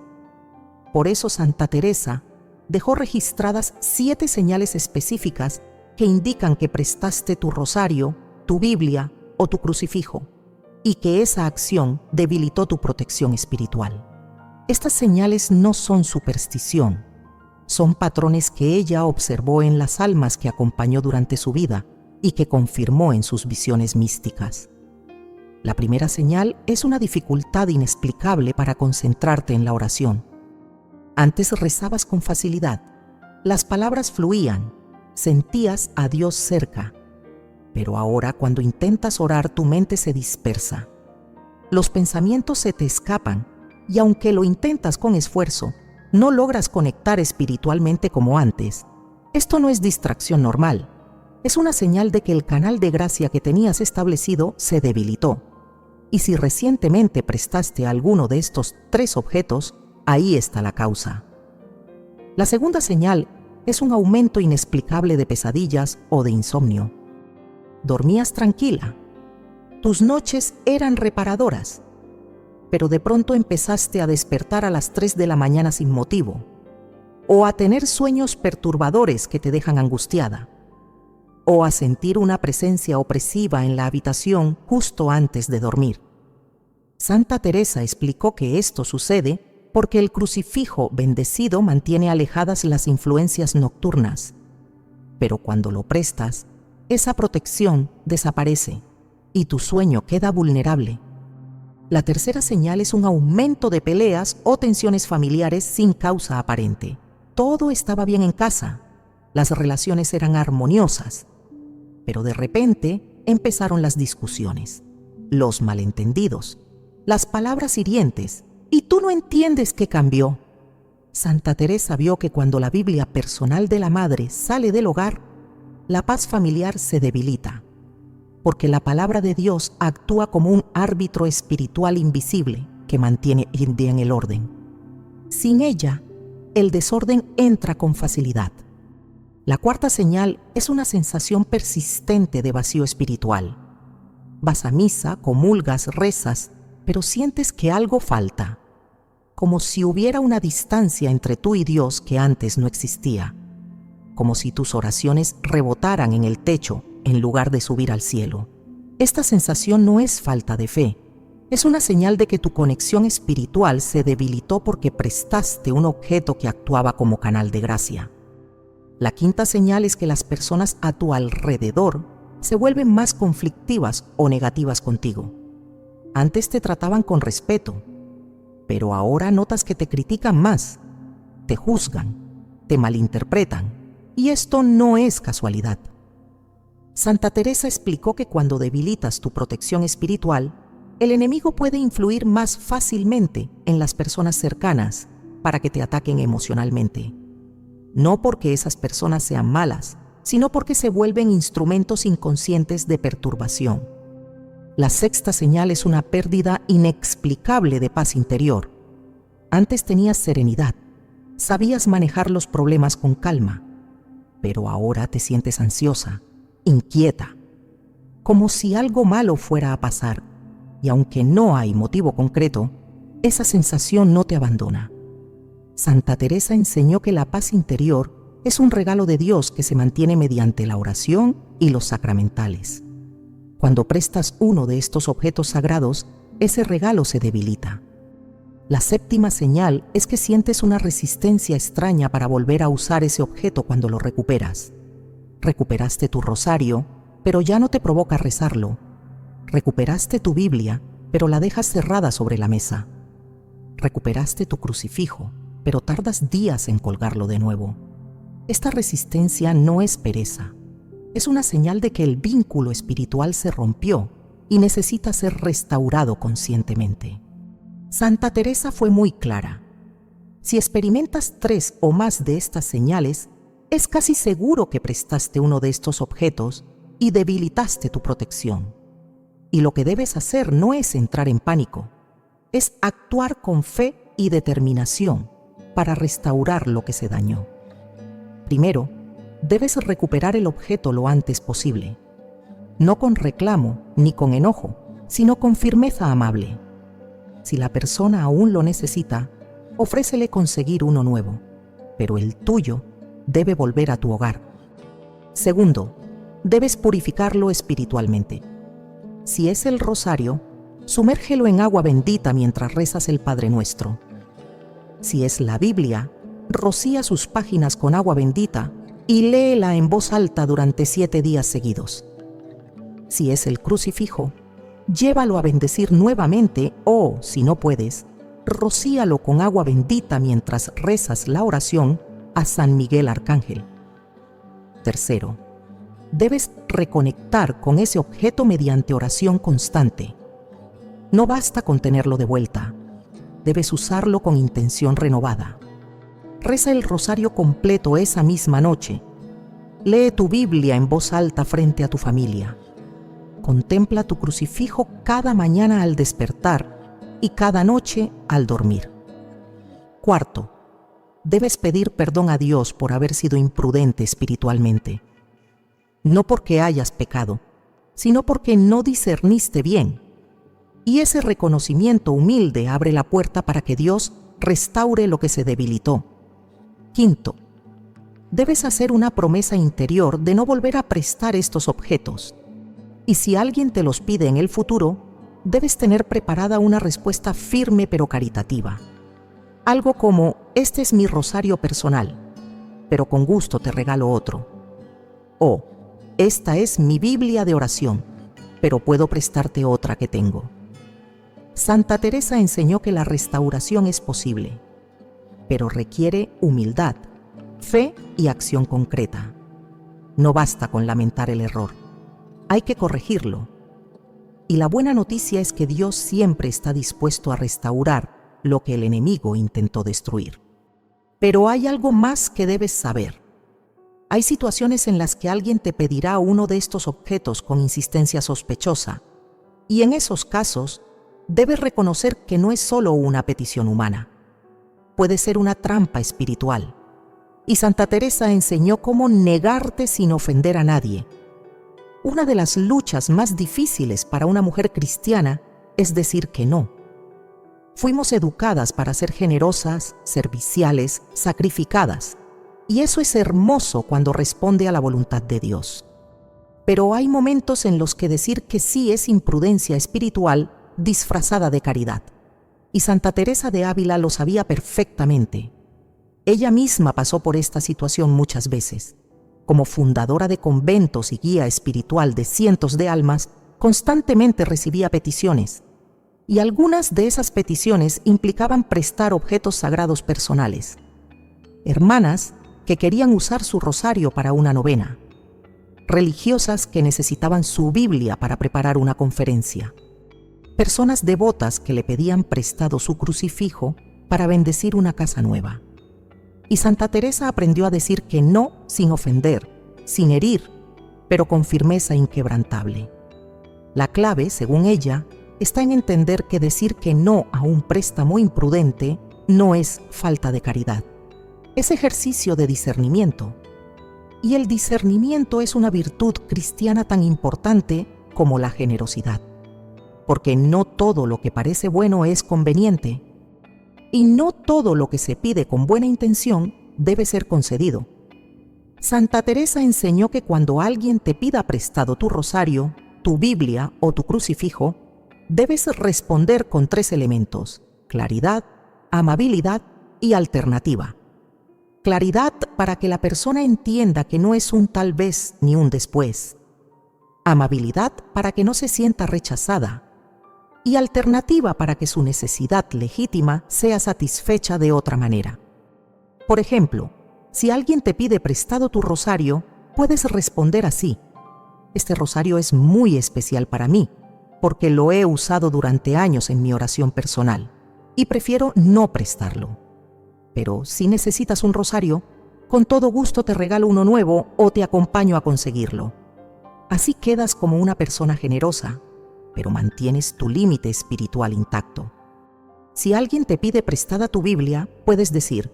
Por eso Santa Teresa dejó registradas 7 señales específicas que indican que prestaste tu rosario, tu Biblia o tu crucifijo, y que esa acción debilitó tu protección espiritual. Estas señales no son superstición, son patrones que ella observó en las almas que acompañó durante su vida y que confirmó en sus visiones místicas. La primera señal es una dificultad inexplicable para concentrarte en la oración. Antes rezabas con facilidad, las palabras fluían, sentías a Dios cerca, pero ahora cuando intentas orar tu mente se dispersa. Los pensamientos se te escapan y aunque lo intentas con esfuerzo, no logras conectar espiritualmente como antes. Esto no es distracción normal, es una señal de que el canal de gracia que tenías establecido se debilitó. Y si recientemente prestaste alguno de estos 3 objetos, ahí está la causa. La segunda señal es un aumento inexplicable de pesadillas o de insomnio. Dormías tranquila, tus noches eran reparadoras, pero de pronto empezaste a despertar a las 3 de la mañana sin motivo, o a tener sueños perturbadores que te dejan angustiada, o a sentir una presencia opresiva en la habitación justo antes de dormir. Santa Teresa explicó que esto sucede porque el crucifijo bendecido mantiene alejadas las influencias nocturnas, pero cuando lo prestas, esa protección desaparece y tu sueño queda vulnerable. La tercera señal es un aumento de peleas o tensiones familiares sin causa aparente. Todo estaba bien en casa, las relaciones eran armoniosas, pero de repente empezaron las discusiones, los malentendidos, las palabras hirientes, y tú no entiendes qué cambió. Santa Teresa vio que cuando la Biblia personal de la madre sale del hogar, la paz familiar se debilita, porque la palabra de Dios actúa como un árbitro espiritual invisible que mantiene en el orden. Sin ella, el desorden entra con facilidad. La cuarta señal es una sensación persistente de vacío espiritual. Vas a misa, comulgas, rezas, pero sientes que algo falta, como si hubiera una distancia entre tú y Dios que antes no existía, como si tus oraciones rebotaran en el techo en lugar de subir al cielo. Esta sensación no es falta de fe, es una señal de que tu conexión espiritual se debilitó porque prestaste un objeto que actuaba como canal de gracia. La quinta señal es que las personas a tu alrededor se vuelven más conflictivas o negativas contigo. Antes te trataban con respeto, pero ahora notas que te critican más, te juzgan, te malinterpretan, y esto no es casualidad. Santa Teresa explicó que cuando debilitas tu protección espiritual, el enemigo puede influir más fácilmente en las personas cercanas para que te ataquen emocionalmente. No porque esas personas sean malas, sino porque se vuelven instrumentos inconscientes de perturbación. La sexta señal es una pérdida inexplicable de paz interior. Antes tenías serenidad, sabías manejar los problemas con calma, pero ahora te sientes ansiosa, inquieta, como si algo malo fuera a pasar, y aunque no hay motivo concreto, esa sensación no te abandona. Santa Teresa enseñó que la paz interior es un regalo de Dios que se mantiene mediante la oración y los sacramentales. Cuando prestas uno de estos objetos sagrados, ese regalo se debilita. La séptima señal es que sientes una resistencia extraña para volver a usar ese objeto cuando lo recuperas. Recuperaste tu rosario, pero ya no te provoca rezarlo, Recuperaste tu Biblia, pero la dejas cerrada sobre la mesa. Recuperaste tu crucifijo, pero tardas días en colgarlo de nuevo. Esta resistencia no es pereza. Es una señal de que el vínculo espiritual se rompió y necesita ser restaurado conscientemente. Santa Teresa fue muy clara. Si experimentas 3 o más de estas señales, es casi seguro que prestaste uno de estos objetos y debilitaste tu protección. Y lo que debes hacer no es entrar en pánico, es actuar con fe y determinación para restaurar lo que se dañó. Primero, debes recuperar el objeto lo antes posible, no con reclamo ni con enojo, sino con firmeza amable. Si la persona aún lo necesita, ofrécele conseguir uno nuevo, pero el tuyo debe volver a tu hogar. Segundo, debes purificarlo espiritualmente. Si es el rosario, sumérgelo en agua bendita mientras rezas el Padre Nuestro. Si es la Biblia, rocía sus páginas con agua bendita y léela en voz alta durante 7 días seguidos. Si es el crucifijo, llévalo a bendecir nuevamente o, si no puedes, rocíalo con agua bendita mientras rezas la oración a San Miguel Arcángel. Tercero, debes reconectar con ese objeto mediante oración constante. No basta con tenerlo de vuelta, debes usarlo con intención renovada. Reza el rosario completo esa misma noche. Lee tu Biblia en voz alta frente a tu familia. Contempla tu crucifijo cada mañana al despertar y cada noche al dormir. Cuarto, debes pedir perdón a Dios por haber sido imprudente espiritualmente. No porque hayas pecado, sino porque no discerniste bien. Y ese reconocimiento humilde abre la puerta para que Dios restaure lo que se debilitó. Quinto, debes hacer una promesa interior de no volver a prestar estos objetos. Y si alguien te los pide en el futuro, debes tener preparada una respuesta firme pero caritativa. Algo como: este es mi rosario personal, pero con gusto te regalo otro. O: esta es mi Biblia de oración, pero puedo prestarte otra que tengo. Santa Teresa enseñó que la restauración es posible, pero requiere humildad, fe y acción concreta. No basta con lamentar el error, hay que corregirlo. Y la buena noticia es que Dios siempre está dispuesto a restaurar lo que el enemigo intentó destruir. Pero hay algo más que debes saber. Hay situaciones en las que alguien te pedirá uno de estos objetos con insistencia sospechosa, y en esos casos debes reconocer que no es solo una petición humana. Puede ser una trampa espiritual. Y Santa Teresa enseñó cómo negarte sin ofender a nadie. Una de las luchas más difíciles para una mujer cristiana es decir que no. Fuimos educadas para ser generosas, serviciales, sacrificadas, y eso es hermoso cuando responde a la voluntad de Dios. Pero hay momentos en los que decir que sí es imprudencia espiritual disfrazada de caridad. Y Santa Teresa de Ávila lo sabía perfectamente. Ella misma pasó por esta situación muchas veces. Como fundadora de conventos y guía espiritual de cientos de almas, constantemente recibía peticiones. Y algunas de esas peticiones implicaban prestar objetos sagrados personales. Hermanas que querían usar su rosario para una novena. Religiosas que necesitaban su Biblia para preparar una conferencia. Personas devotas que le pedían prestado su crucifijo para bendecir una casa nueva. Y Santa Teresa aprendió a decir que no sin ofender, sin herir, pero con firmeza inquebrantable. La clave, según ella, está en entender que decir que no a un préstamo imprudente no es falta de caridad. Es ejercicio de discernimiento. Y el discernimiento es una virtud cristiana tan importante como la generosidad. Porque no todo lo que parece bueno es conveniente. Y no todo lo que se pide con buena intención debe ser concedido. Santa Teresa enseñó que cuando alguien te pida prestado tu rosario, tu Biblia o tu crucifijo, debes responder con 3 elementos: claridad, amabilidad y alternativa. Claridad para que la persona entienda que no es un tal vez ni un después. amabilidad para que no se sienta rechazada y alternativa para que su necesidad legítima sea satisfecha de otra manera. Por ejemplo, si alguien te pide prestado tu rosario, puedes responder así: este rosario es muy especial para mí, porque lo he usado durante años en mi oración personal y prefiero no prestarlo. Pero si necesitas un rosario, con todo gusto te regalo uno nuevo o te acompaño a conseguirlo. Así quedas como una persona generosa, pero mantienes tu límite espiritual intacto. Si alguien te pide prestada tu Biblia, puedes decir: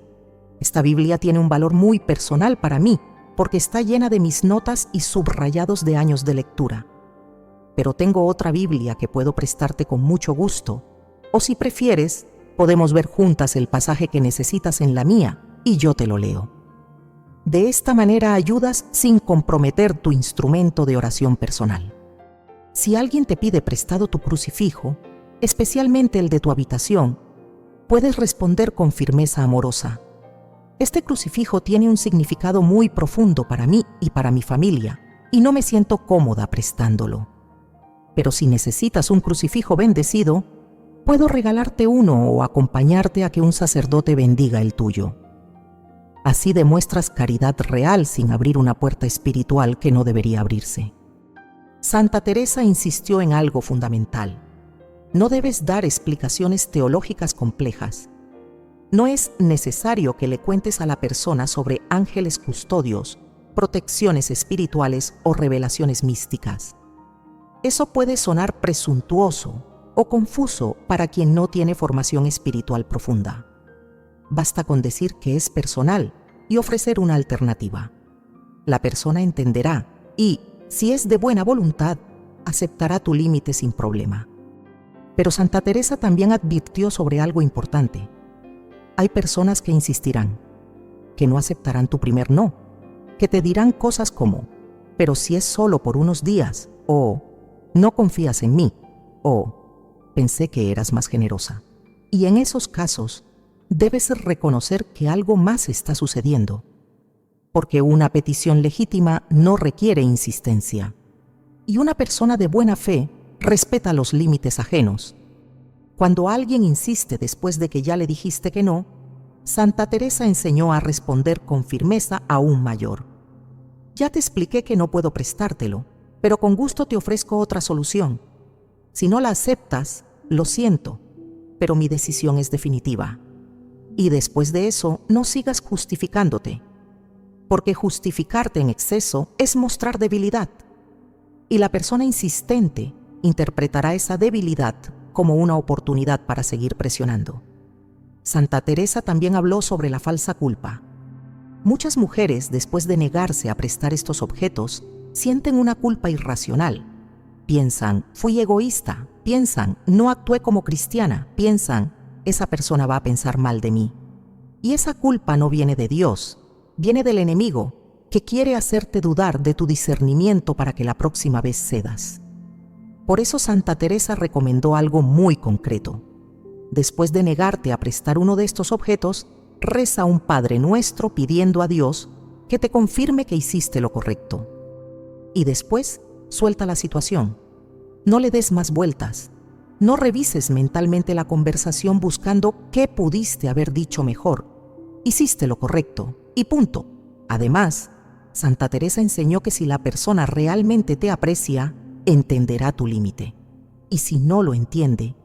esta Biblia tiene un valor muy personal para mí, porque está llena de mis notas y subrayados de años de lectura. Pero tengo otra Biblia que puedo prestarte con mucho gusto, o si prefieres, podemos ver juntas el pasaje que necesitas en la mía y yo te lo leo. De esta manera ayudas sin comprometer tu instrumento de oración personal. Si alguien te pide prestado tu crucifijo, especialmente el de tu habitación, puedes responder con firmeza amorosa: este crucifijo tiene un significado muy profundo para mí y para mi familia, y no me siento cómoda prestándolo. Pero si necesitas un crucifijo bendecido, puedo regalarte uno o acompañarte a que un sacerdote bendiga el tuyo. Así demuestras caridad real sin abrir una puerta espiritual que no debería abrirse. Santa Teresa insistió en algo fundamental: no debes dar explicaciones teológicas complejas. No es necesario que le cuentes a la persona sobre ángeles custodios, protecciones espirituales o revelaciones místicas. Eso puede sonar presuntuoso o confuso para quien no tiene formación espiritual profunda. Basta con decir que es personal y ofrecer una alternativa. La persona entenderá y, si es de buena voluntad, aceptará tu límite sin problema. Pero Santa Teresa también advirtió sobre algo importante. Hay personas que insistirán, que no aceptarán tu primer no, que te dirán cosas como: pero si es solo por unos días, o no confías en mí, o pensé que eras más generosa. Y en esos casos, debes reconocer que algo más está sucediendo, porque una petición legítima no requiere insistencia, y una persona de buena fe respeta los límites ajenos. Cuando alguien insiste después de que ya le dijiste que no, Santa Teresa enseñó a responder con firmeza aún mayor: ya te expliqué que no puedo prestártelo, pero con gusto te ofrezco otra solución. Si no la aceptas, lo siento, pero mi decisión es definitiva. Y después de eso, no sigas justificándote, porque justificarte en exceso es mostrar debilidad, y la persona insistente interpretará esa debilidad como una oportunidad para seguir presionando. Santa Teresa también habló sobre la falsa culpa. Muchas mujeres, después de negarse a prestar estos objetos, sienten una culpa irracional. Piensan: fui egoísta. Piensan: no actué como cristiana. Piensan: esa persona va a pensar mal de mí. Y esa culpa no viene de Dios, viene del enemigo, que quiere hacerte dudar de tu discernimiento para que la próxima vez cedas. Por eso Santa Teresa recomendó algo muy concreto. Después de negarte a prestar uno de estos objetos, reza un Padre Nuestro pidiendo a Dios que te confirme que hiciste lo correcto. Y después, suelta la situación. No le des más vueltas. No revises mentalmente la conversación buscando qué pudiste haber dicho mejor. Hiciste lo correcto y punto. Además, Santa Teresa enseñó que si la persona realmente te aprecia, entenderá tu límite. Y si no lo entiende,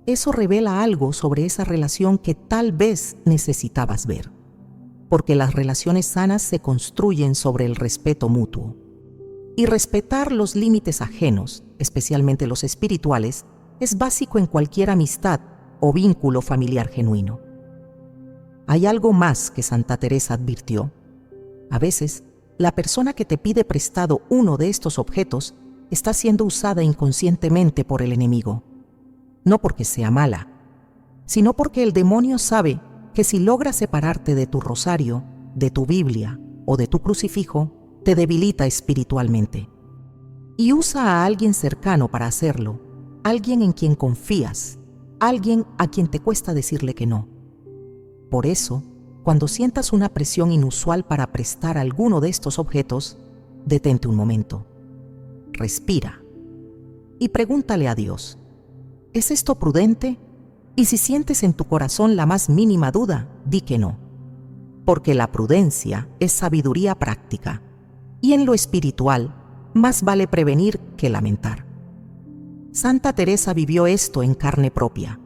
eso revela algo sobre esa relación que tal vez necesitabas ver. Porque las relaciones sanas se construyen sobre el respeto mutuo. Y respetar los límites ajenos, especialmente los espirituales, es básico en cualquier amistad o vínculo familiar genuino. Hay algo más que Santa Teresa advirtió. A veces, la persona que te pide prestado uno de estos objetos está siendo usada inconscientemente por el enemigo. No porque sea mala, sino porque el demonio sabe que si logra separarte de tu rosario, de tu Biblia o de tu crucifijo, te debilita espiritualmente. Y usa a alguien cercano para hacerlo, alguien en quien confías, alguien a quien te cuesta decirle que no. Por eso, cuando sientas una presión inusual para prestar alguno de estos objetos, detente un momento. respira y pregúntale a Dios, ¿es esto prudente? Y si sientes en tu corazón la más mínima duda, di que no, porque la prudencia es sabiduría práctica, y en lo espiritual más vale prevenir que lamentar. Santa Teresa vivió esto en carne propia.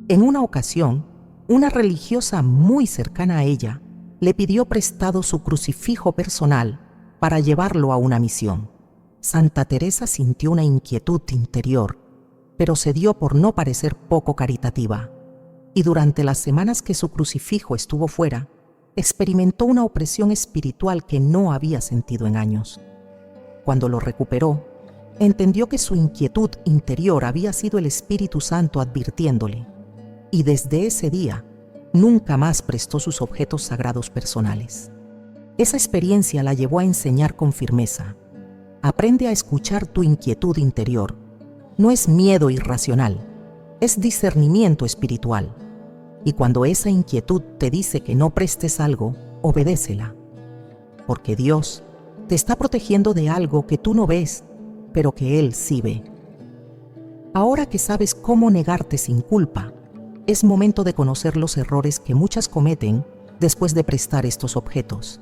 En una ocasión, una religiosa muy cercana a ella le pidió prestado su crucifijo personal para llevarlo a una misión. Santa Teresa sintió una inquietud interior, pero se dio por no parecer poco caritativa, y durante las semanas que su crucifijo estuvo fuera, experimentó una opresión espiritual que no había sentido en años. Cuando lo recuperó, entendió que su inquietud interior había sido el Espíritu Santo advirtiéndole, y desde ese día nunca más prestó sus objetos sagrados personales. Esa experiencia la llevó a enseñar con firmeza: aprende a escuchar tu inquietud interior. No es miedo irracional, es discernimiento espiritual. Y cuando esa inquietud te dice que no prestes algo, obedécela. Porque Dios te está protegiendo de algo que tú no ves, pero que Él sí ve. Ahora que sabes cómo negarte sin culpa, es momento de conocer los errores que muchas cometen después de prestar estos objetos.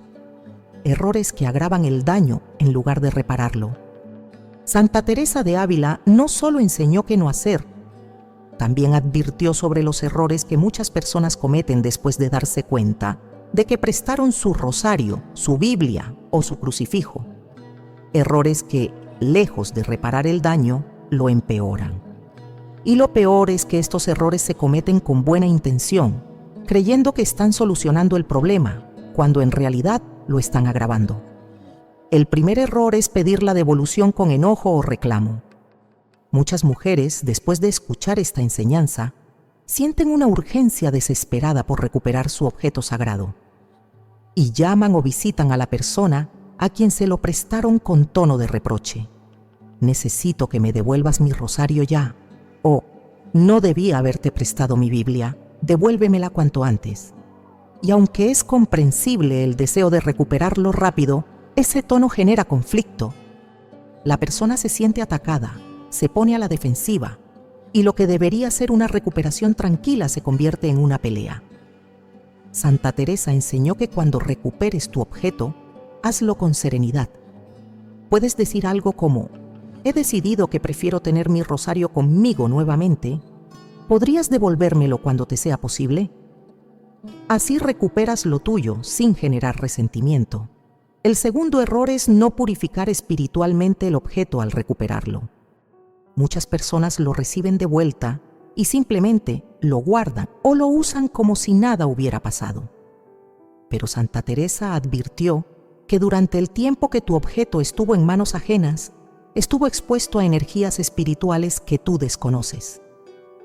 Errores que agravan el daño en lugar de repararlo. Santa Teresa de Ávila no solo enseñó qué no hacer, también advirtió sobre los errores que muchas personas cometen después de darse cuenta de que prestaron su rosario, su Biblia o su crucifijo. Errores que, lejos de reparar el daño, lo empeoran. Y lo peor es que estos errores se cometen con buena intención, creyendo que están solucionando el problema, cuando en realidad lo están agravando. El primer error es pedir la devolución con enojo o reclamo. Muchas mujeres, después de escuchar esta enseñanza, sienten una urgencia desesperada por recuperar su objeto sagrado y llaman o visitan a la persona a quien se lo prestaron con tono de reproche. Necesito que me devuelvas mi rosario ya, o no debía haberte prestado mi Biblia, devuélvemela cuanto antes. Y aunque es comprensible el deseo de recuperarlo rápido, ese tono genera conflicto. La persona se siente atacada, se pone a la defensiva, y lo que debería ser una recuperación tranquila se convierte en una pelea. Santa Teresa enseñó que cuando recuperes tu objeto, hazlo con serenidad. Puedes decir algo como: he decidido que prefiero tener mi rosario conmigo nuevamente. ¿Podrías devolvérmelo cuando te sea posible? Así recuperas lo tuyo sin generar resentimiento. El segundo error es no purificar espiritualmente el objeto al recuperarlo. Muchas personas lo reciben de vuelta y simplemente lo guardan o lo usan como si nada hubiera pasado. Pero Santa Teresa advirtió que durante el tiempo que tu objeto estuvo en manos ajenas, estuvo expuesto a energías espirituales que tú desconoces.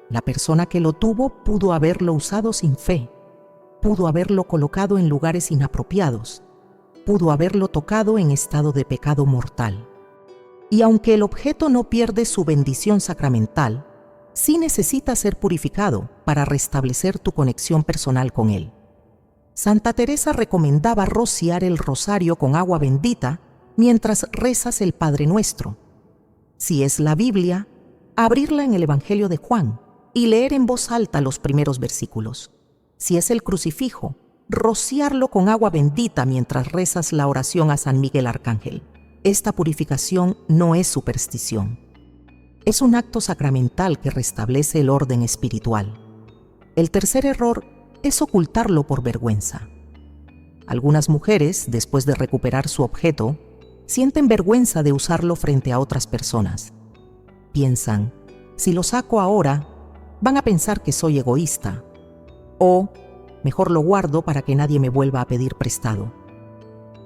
La persona que lo tuvo pudo haberlo usado sin fe, pudo haberlo colocado en lugares inapropiados, pudo haberlo tocado en estado de pecado mortal. Y aunque el objeto no pierde su bendición sacramental, sí necesita ser purificado para restablecer tu conexión personal con él. Santa Teresa recomendaba rociar el rosario con agua bendita mientras rezas el Padre Nuestro. Si es la Biblia, abrirla en el Evangelio de Juan y leer en voz alta los primeros versículos. Si es el crucifijo, rociarlo con agua bendita mientras rezas la oración a San Miguel Arcángel. Esta purificación no es superstición. Es un acto sacramental que restablece el orden espiritual. El tercer error es ocultarlo por vergüenza. Algunas mujeres, después de recuperar su objeto, sienten vergüenza de usarlo frente a otras personas. Piensan: si lo saco ahora, van a pensar que soy egoísta, o mejor lo guardo para que nadie me vuelva a pedir prestado.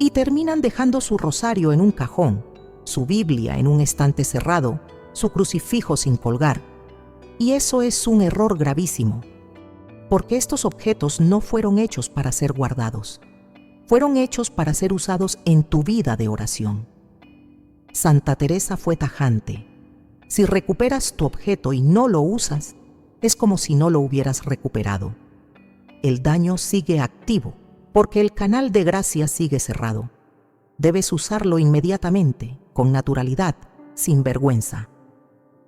Y terminan dejando su rosario en un cajón, su Biblia en un estante cerrado, su crucifijo sin colgar. Y eso es un error gravísimo, porque estos objetos no fueron hechos para ser guardados. Fueron hechos para ser usados en tu vida de oración. Santa Teresa fue tajante: si recuperas tu objeto y no lo usas, es como si no lo hubieras recuperado. El daño sigue activo, porque el canal de gracia sigue cerrado. Debes usarlo inmediatamente, con naturalidad, sin vergüenza,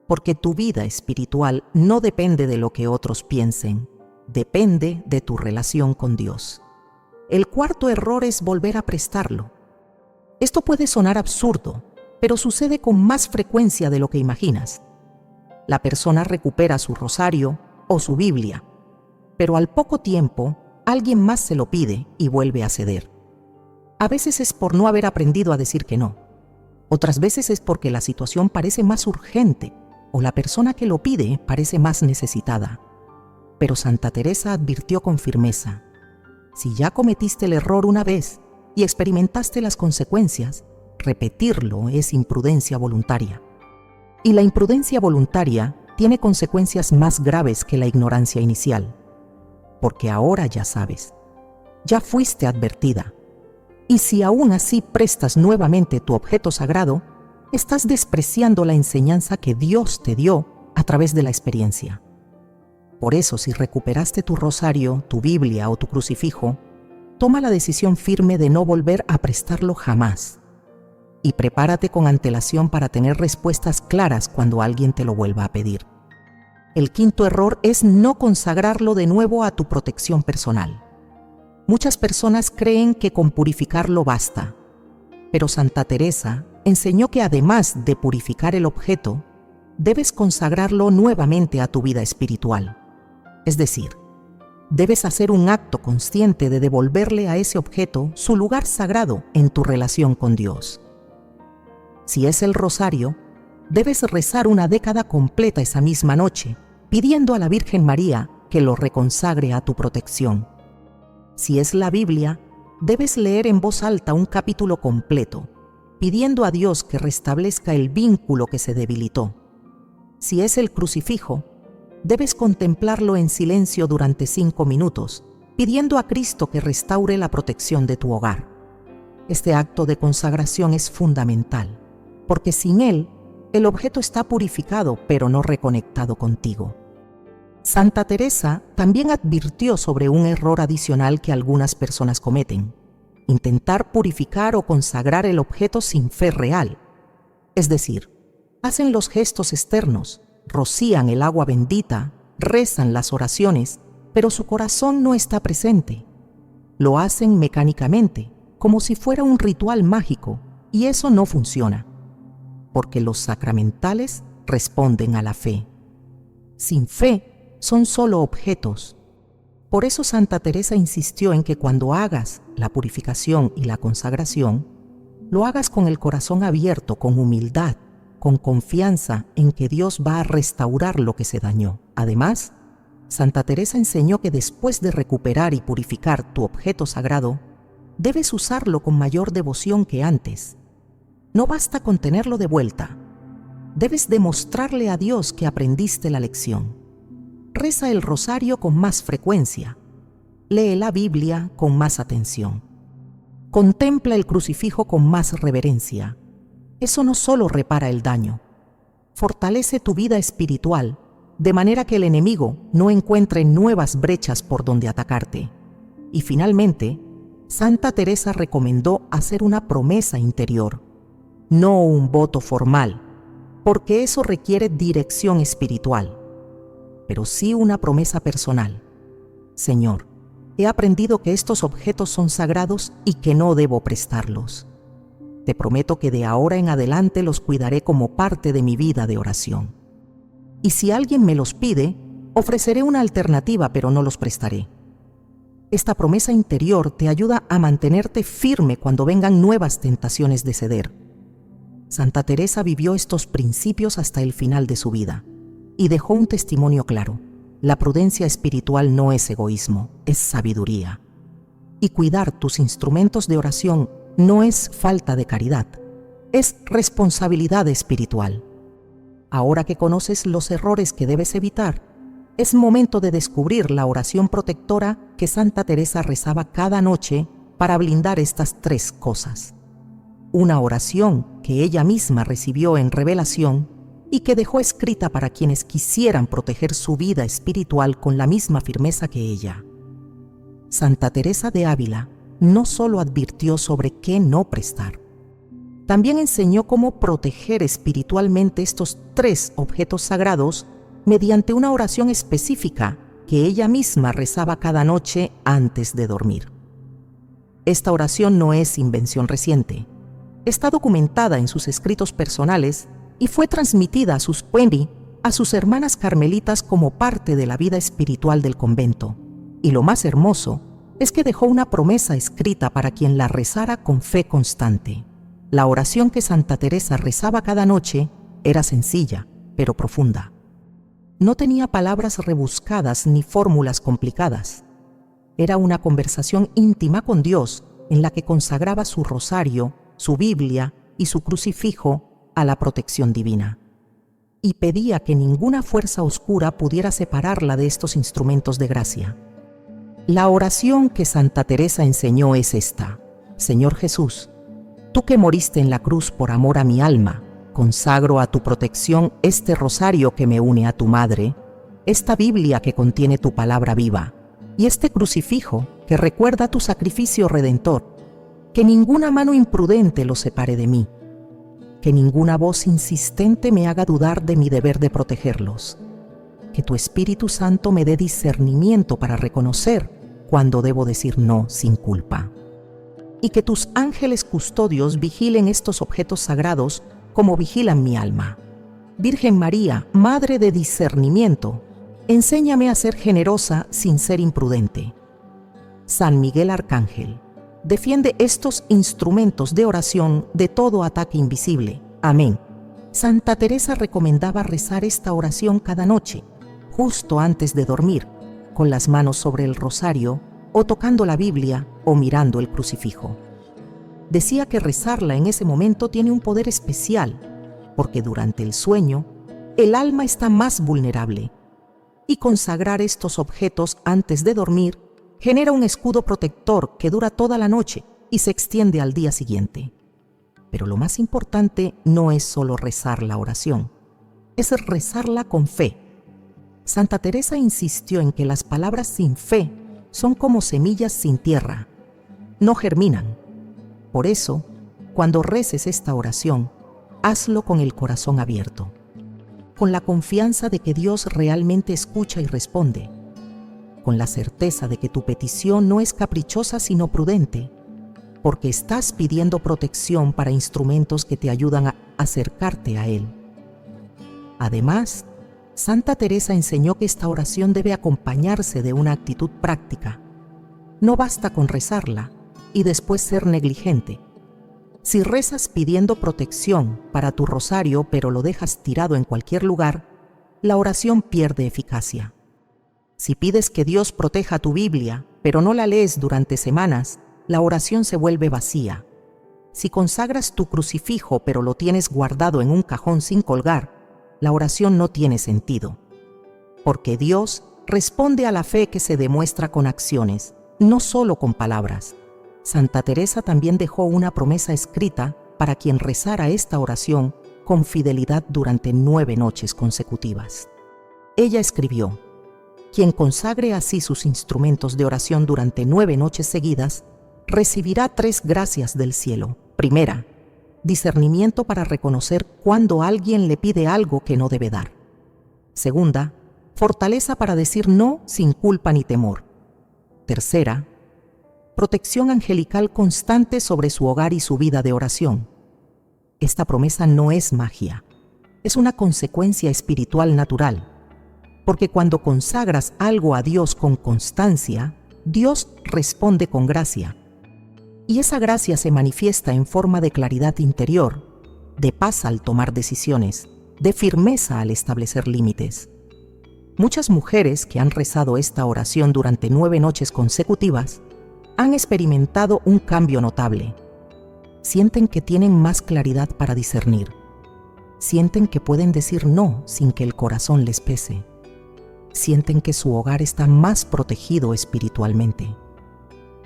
porque tu vida espiritual no depende de lo que otros piensen, depende de tu relación con Dios. El cuarto error es volver a prestarlo. Esto puede sonar absurdo, pero sucede con más frecuencia de lo que imaginas. La persona recupera su rosario o su Biblia, pero al poco tiempo alguien más se lo pide y vuelve a ceder. A veces es por no haber aprendido a decir que no. Otras veces es porque la situación parece más urgente o la persona que lo pide parece más necesitada. Pero Santa Teresa advirtió con firmeza: si ya cometiste el error una vez y experimentaste las consecuencias, repetirlo es imprudencia voluntaria. Y la imprudencia voluntaria tiene consecuencias más graves que la ignorancia inicial, porque ahora ya sabes, ya fuiste advertida. Y si aún así prestas nuevamente tu objeto sagrado, estás despreciando la enseñanza que Dios te dio a través de la experiencia. Por eso, si recuperaste tu rosario, tu Biblia o tu crucifijo, toma la decisión firme de no volver a prestarlo jamás. Y prepárate con antelación para tener respuestas claras cuando alguien te lo vuelva a pedir. El quinto error es no consagrarlo de nuevo a tu protección personal. Muchas personas creen que con purificarlo basta, pero Santa Teresa enseñó que además de purificar el objeto, debes consagrarlo nuevamente a tu vida espiritual. Es decir, debes hacer un acto consciente de devolverle a ese objeto su lugar sagrado en tu relación con Dios. Si es el rosario, debes rezar una década completa esa misma noche, pidiendo a la Virgen María que lo reconsagre a tu protección. Si es la Biblia, debes leer en voz alta un capítulo completo, pidiendo a Dios que restablezca el vínculo que se debilitó. Si es el crucifijo, debes contemplarlo en silencio durante 5 minutos, pidiendo a Cristo que restaure la protección de tu hogar. Este acto de consagración es fundamental, porque sin él, el objeto está purificado pero no reconectado contigo. Santa Teresa también advirtió sobre un error adicional que algunas personas cometen: intentar purificar o consagrar el objeto sin fe real. Es decir, hacen los gestos externos, rocían el agua bendita, rezan las oraciones, pero su corazón no está presente. Lo hacen mecánicamente, como si fuera un ritual mágico, y eso no funciona, porque los sacramentales responden a la fe. Sin fe, son solo objetos. Por eso Santa Teresa insistió en que cuando hagas la purificación y la consagración, lo hagas con el corazón abierto, con humildad, con confianza en que Dios va a restaurar lo que se dañó. Además, Santa Teresa enseñó que después de recuperar y purificar tu objeto sagrado, debes usarlo con mayor devoción que antes. No basta con tenerlo de vuelta. Debes demostrarle a Dios que aprendiste la lección. Reza el rosario con más frecuencia. Lee la Biblia con más atención. Contempla el crucifijo con más reverencia. Eso no solo repara el daño, fortalece tu vida espiritual, de manera que el enemigo no encuentre nuevas brechas por donde atacarte. Y finalmente, Santa Teresa recomendó hacer una promesa interior, no un voto formal, porque eso requiere dirección espiritual, pero sí una promesa personal. Señor, he aprendido que estos objetos son sagrados y que no debo prestarlos. Te prometo que de ahora en adelante los cuidaré como parte de mi vida de oración. Y si alguien me los pide, ofreceré una alternativa, pero no los prestaré. Esta promesa interior te ayuda a mantenerte firme cuando vengan nuevas tentaciones de ceder. Santa Teresa vivió estos principios hasta el final de su vida y dejó un testimonio claro. La prudencia espiritual no es egoísmo, es sabiduría. Y cuidar tus instrumentos de oración no es falta de caridad, es responsabilidad espiritual. Ahora que conoces los errores que debes evitar, es momento de descubrir la oración protectora que Santa Teresa rezaba cada noche para blindar estas 3 cosas. Una oración que ella misma recibió en revelación y que dejó escrita para quienes quisieran proteger su vida espiritual con la misma firmeza que ella. Santa Teresa de Ávila no solo advirtió sobre qué no prestar, También enseñó cómo proteger espiritualmente estos 3 objetos sagrados mediante una oración específica que ella misma rezaba cada noche antes de dormir. Esta oración no es invención reciente. Está documentada en sus escritos personales y fue transmitida a sus a sus hermanas carmelitas como parte de la vida espiritual del convento. Y lo más hermoso es que dejó una promesa escrita para quien la rezara con fe constante. La oración que Santa Teresa rezaba cada noche era sencilla, pero profunda. No tenía palabras rebuscadas ni fórmulas complicadas. Era una conversación íntima con Dios en la que consagraba su rosario, su Biblia y su crucifijo a la protección divina. Y pedía que ninguna fuerza oscura pudiera separarla de estos instrumentos de gracia. La oración que Santa Teresa enseñó es esta: Señor Jesús, tú que moriste en la cruz por amor a mi alma, consagro a tu protección este rosario que me une a tu madre, esta Biblia que contiene tu palabra viva, y este crucifijo que recuerda tu sacrificio redentor. Que ninguna mano imprudente lo separe de mí, que ninguna voz insistente me haga dudar de mi deber de protegerlos, que tu Espíritu Santo me dé discernimiento para reconocer cuando debo decir no sin culpa, y que tus ángeles custodios vigilen estos objetos sagrados como vigilan mi alma. Virgen María, Madre de discernimiento, enséñame a ser generosa sin ser imprudente. San Miguel Arcángel, defiende estos instrumentos de oración de todo ataque invisible. Amén. Santa Teresa recomendaba rezar esta oración cada noche, justo antes de dormir, con las manos sobre el rosario, o tocando la Biblia, o mirando el crucifijo. Decía que rezarla en ese momento tiene un poder especial, porque durante el sueño, el alma está más vulnerable, y consagrar estos objetos antes de dormir genera un escudo protector que dura toda la noche y se extiende al día siguiente. Pero lo más importante no es solo rezar la oración, es rezarla con fe. Santa Teresa insistió en que las palabras sin fe son como semillas sin tierra, no germinan. Por eso, cuando reces esta oración, hazlo con el corazón abierto, con la confianza de que Dios realmente escucha y responde, con la certeza de que tu petición no es caprichosa sino prudente, porque estás pidiendo protección para instrumentos que te ayudan a acercarte a Él. Además, Santa Teresa enseñó que esta oración debe acompañarse de una actitud práctica. No basta con rezarla y después ser negligente. Si rezas pidiendo protección para tu rosario pero lo dejas tirado en cualquier lugar, la oración pierde eficacia. Si pides que Dios proteja tu Biblia, pero no la lees durante semanas, la oración se vuelve vacía. Si consagras tu crucifijo, pero lo tienes guardado en un cajón sin colgar, la oración no tiene sentido. Porque Dios responde a la fe que se demuestra con acciones, no solo con palabras. Santa Teresa también dejó una promesa escrita para quien rezara esta oración con fidelidad durante 9 noches consecutivas. Ella escribió: quien consagre así sus instrumentos de oración durante 9 noches seguidas, recibirá 3 gracias del cielo. Primera, discernimiento para reconocer cuando alguien le pide algo que no debe dar. Segunda, fortaleza para decir no sin culpa ni temor. Tercera, protección angelical constante sobre su hogar y su vida de oración. Esta promesa no es magia, es una consecuencia espiritual natural. Porque cuando consagras algo a Dios con constancia, Dios responde con gracia. Y esa gracia se manifiesta en forma de claridad interior, de paz al tomar decisiones, de firmeza al establecer límites. Muchas mujeres que han rezado esta oración durante 9 noches consecutivas han experimentado un cambio notable. Sienten que tienen más claridad para discernir. Sienten que pueden decir no sin que el corazón les pese. Sienten que su hogar está más protegido espiritualmente.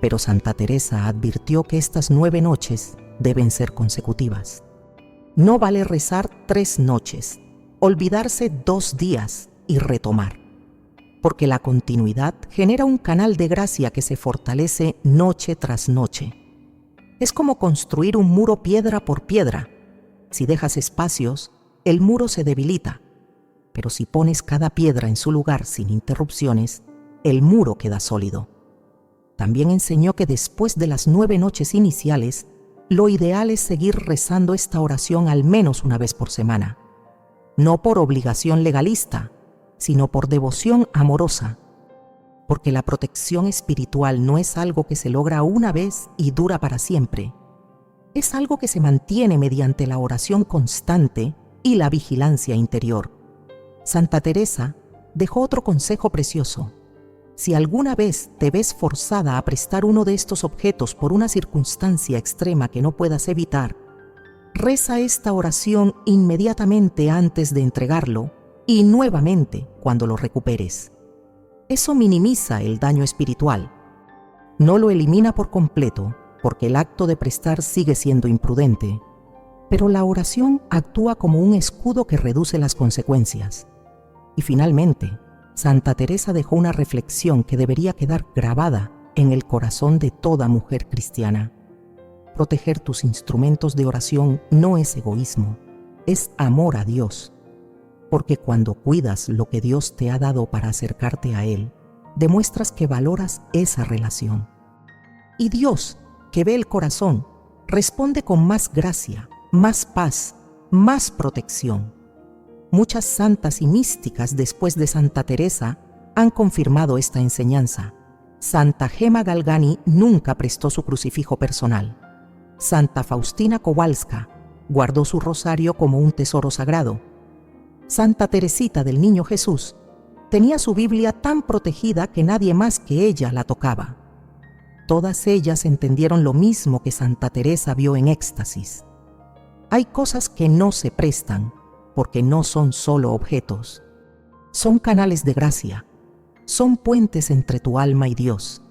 Pero Santa Teresa advirtió que estas 9 noches deben ser consecutivas. No vale rezar 3 noches, olvidarse 2 días y retomar, porque la continuidad genera un canal de gracia que se fortalece noche tras noche. Es como construir un muro piedra por piedra. Si dejas espacios, el muro se debilita, pero si pones cada piedra en su lugar sin interrupciones, el muro queda sólido. También enseñó que después de las 9 noches iniciales, lo ideal es seguir rezando esta oración al menos una vez por semana. No por obligación legalista, sino por devoción amorosa. Porque la protección espiritual no es algo que se logra una vez y dura para siempre. Es algo que se mantiene mediante la oración constante y la vigilancia interior. Santa Teresa dejó otro consejo precioso. Si alguna vez te ves forzada a prestar uno de estos objetos por una circunstancia extrema que no puedas evitar, reza esta oración inmediatamente antes de entregarlo y nuevamente cuando lo recuperes. Eso minimiza el daño espiritual. No lo elimina por completo, porque el acto de prestar sigue siendo imprudente, pero la oración actúa como un escudo que reduce las consecuencias. Y finalmente, Santa Teresa dejó una reflexión que debería quedar grabada en el corazón de toda mujer cristiana. Proteger tus instrumentos de oración no es egoísmo, es amor a Dios. Porque cuando cuidas lo que Dios te ha dado para acercarte a Él, demuestras que valoras esa relación. Y Dios, que ve el corazón, responde con más gracia, más paz, más protección. Muchas santas y místicas después de Santa Teresa han confirmado esta enseñanza. Santa Gema Galgani nunca prestó su crucifijo personal. Santa Faustina Kowalska guardó su rosario como un tesoro sagrado. Santa Teresita del Niño Jesús tenía su Biblia tan protegida que nadie más que ella la tocaba. Todas ellas entendieron lo mismo que Santa Teresa vio en éxtasis. Hay cosas que no se prestan porque no son solo objetos. Son canales de gracia, son puentes entre tu alma y Dios,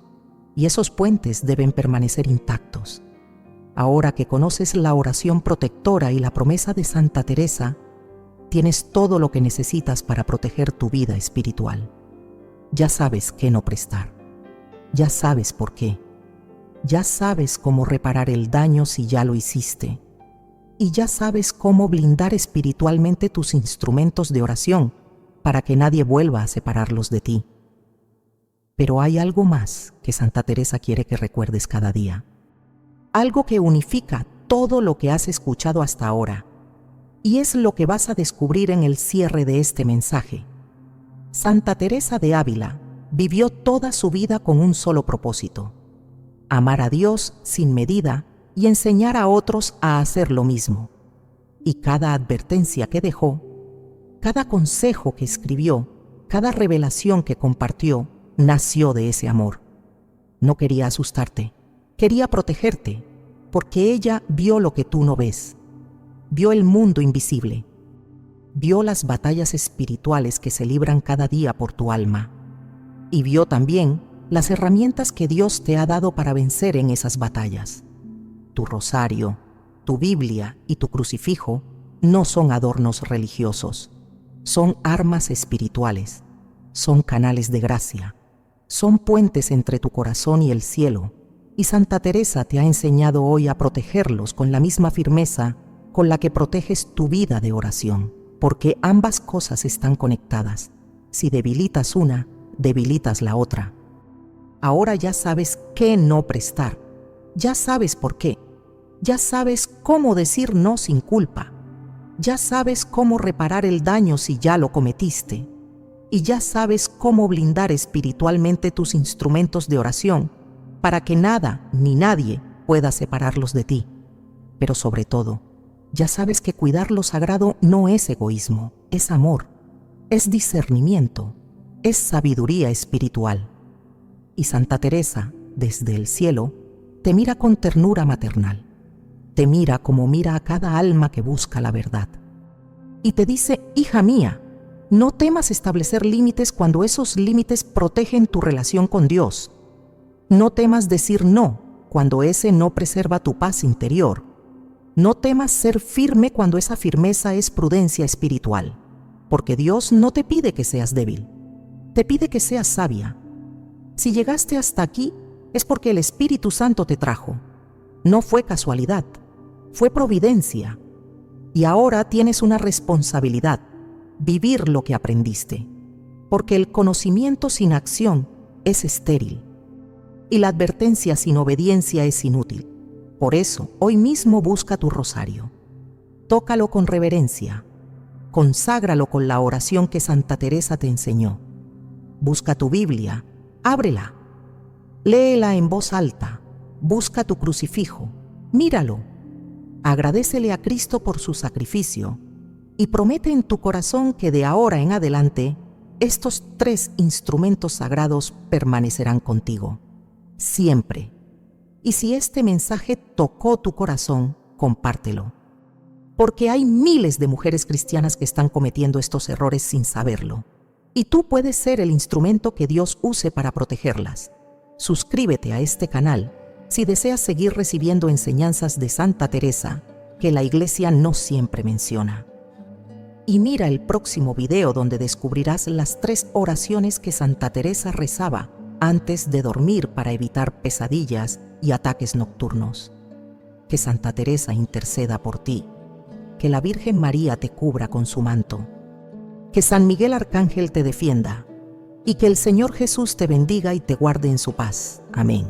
y esos puentes deben permanecer intactos. Ahora que conoces la oración protectora y la promesa de Santa Teresa, tienes todo lo que necesitas para proteger tu vida espiritual. Ya sabes qué no prestar, ya sabes por qué, ya sabes cómo reparar el daño si ya lo hiciste, y ya sabes cómo blindar espiritualmente tus instrumentos de oración para que nadie vuelva a separarlos de ti. Pero hay algo más que Santa Teresa quiere que recuerdes cada día. Algo que unifica todo lo que has escuchado hasta ahora. Y es lo que vas a descubrir en el cierre de este mensaje. Santa Teresa de Ávila vivió toda su vida con un solo propósito: amar a Dios sin medida y enseñar a otros a hacer lo mismo. Y cada advertencia que dejó, cada consejo que escribió, cada revelación que compartió, nació de ese amor. No quería asustarte, quería protegerte, porque ella vio lo que tú no ves. Vio el mundo invisible. Vio las batallas espirituales que se libran cada día por tu alma. Y vio también las herramientas que Dios te ha dado para vencer en esas batallas. Tu rosario, tu Biblia y tu crucifijo no son adornos religiosos, son armas espirituales, son canales de gracia, son puentes entre tu corazón y el cielo, y Santa Teresa te ha enseñado hoy a protegerlos con la misma firmeza con la que proteges tu vida de oración, porque ambas cosas están conectadas. Si debilitas una, debilitas la otra. Ahora ya sabes qué no prestar, ya sabes por qué. Ya sabes cómo decir no sin culpa. Ya sabes cómo reparar el daño si ya lo cometiste. Y ya sabes cómo blindar espiritualmente tus instrumentos de oración para que nada ni nadie pueda separarlos de ti. Pero sobre todo, ya sabes que cuidar lo sagrado no es egoísmo, es amor, es discernimiento, es sabiduría espiritual. Y Santa Teresa, desde el cielo, te mira con ternura maternal. Te mira como mira a cada alma que busca la verdad. Y te dice: hija mía, no temas establecer límites cuando esos límites protegen tu relación con Dios. No temas decir no cuando ese no preserva tu paz interior. No temas ser firme cuando esa firmeza es prudencia espiritual, porque Dios no te pide que seas débil, te pide que seas sabia. Si llegaste hasta aquí, es porque el Espíritu Santo te trajo. No fue casualidad, fue providencia. Y ahora tienes una responsabilidad, vivir lo que aprendiste, porque el conocimiento sin acción es estéril y la advertencia sin obediencia es inútil. Por eso, hoy mismo busca tu rosario. Tócalo con reverencia, conságralo con la oración que Santa Teresa te enseñó. Busca tu Biblia, ábrela, léela en voz alta, busca tu crucifijo, míralo, agradécele a Cristo por su sacrificio y promete en tu corazón que de ahora en adelante estos 3 instrumentos sagrados permanecerán contigo, siempre. Y si este mensaje tocó tu corazón, compártelo. Porque hay miles de mujeres cristianas que están cometiendo estos errores sin saberlo. Y tú puedes ser el instrumento que Dios use para protegerlas. Suscríbete a este canal si deseas seguir recibiendo enseñanzas de Santa Teresa que la Iglesia no siempre menciona. Y mira el próximo video donde descubrirás las 3 oraciones que Santa Teresa rezaba antes de dormir para evitar pesadillas y ataques nocturnos. Que Santa Teresa interceda por ti. Que la Virgen María te cubra con su manto. Que San Miguel Arcángel te defienda. Y que el Señor Jesús te bendiga y te guarde en su paz. Amén.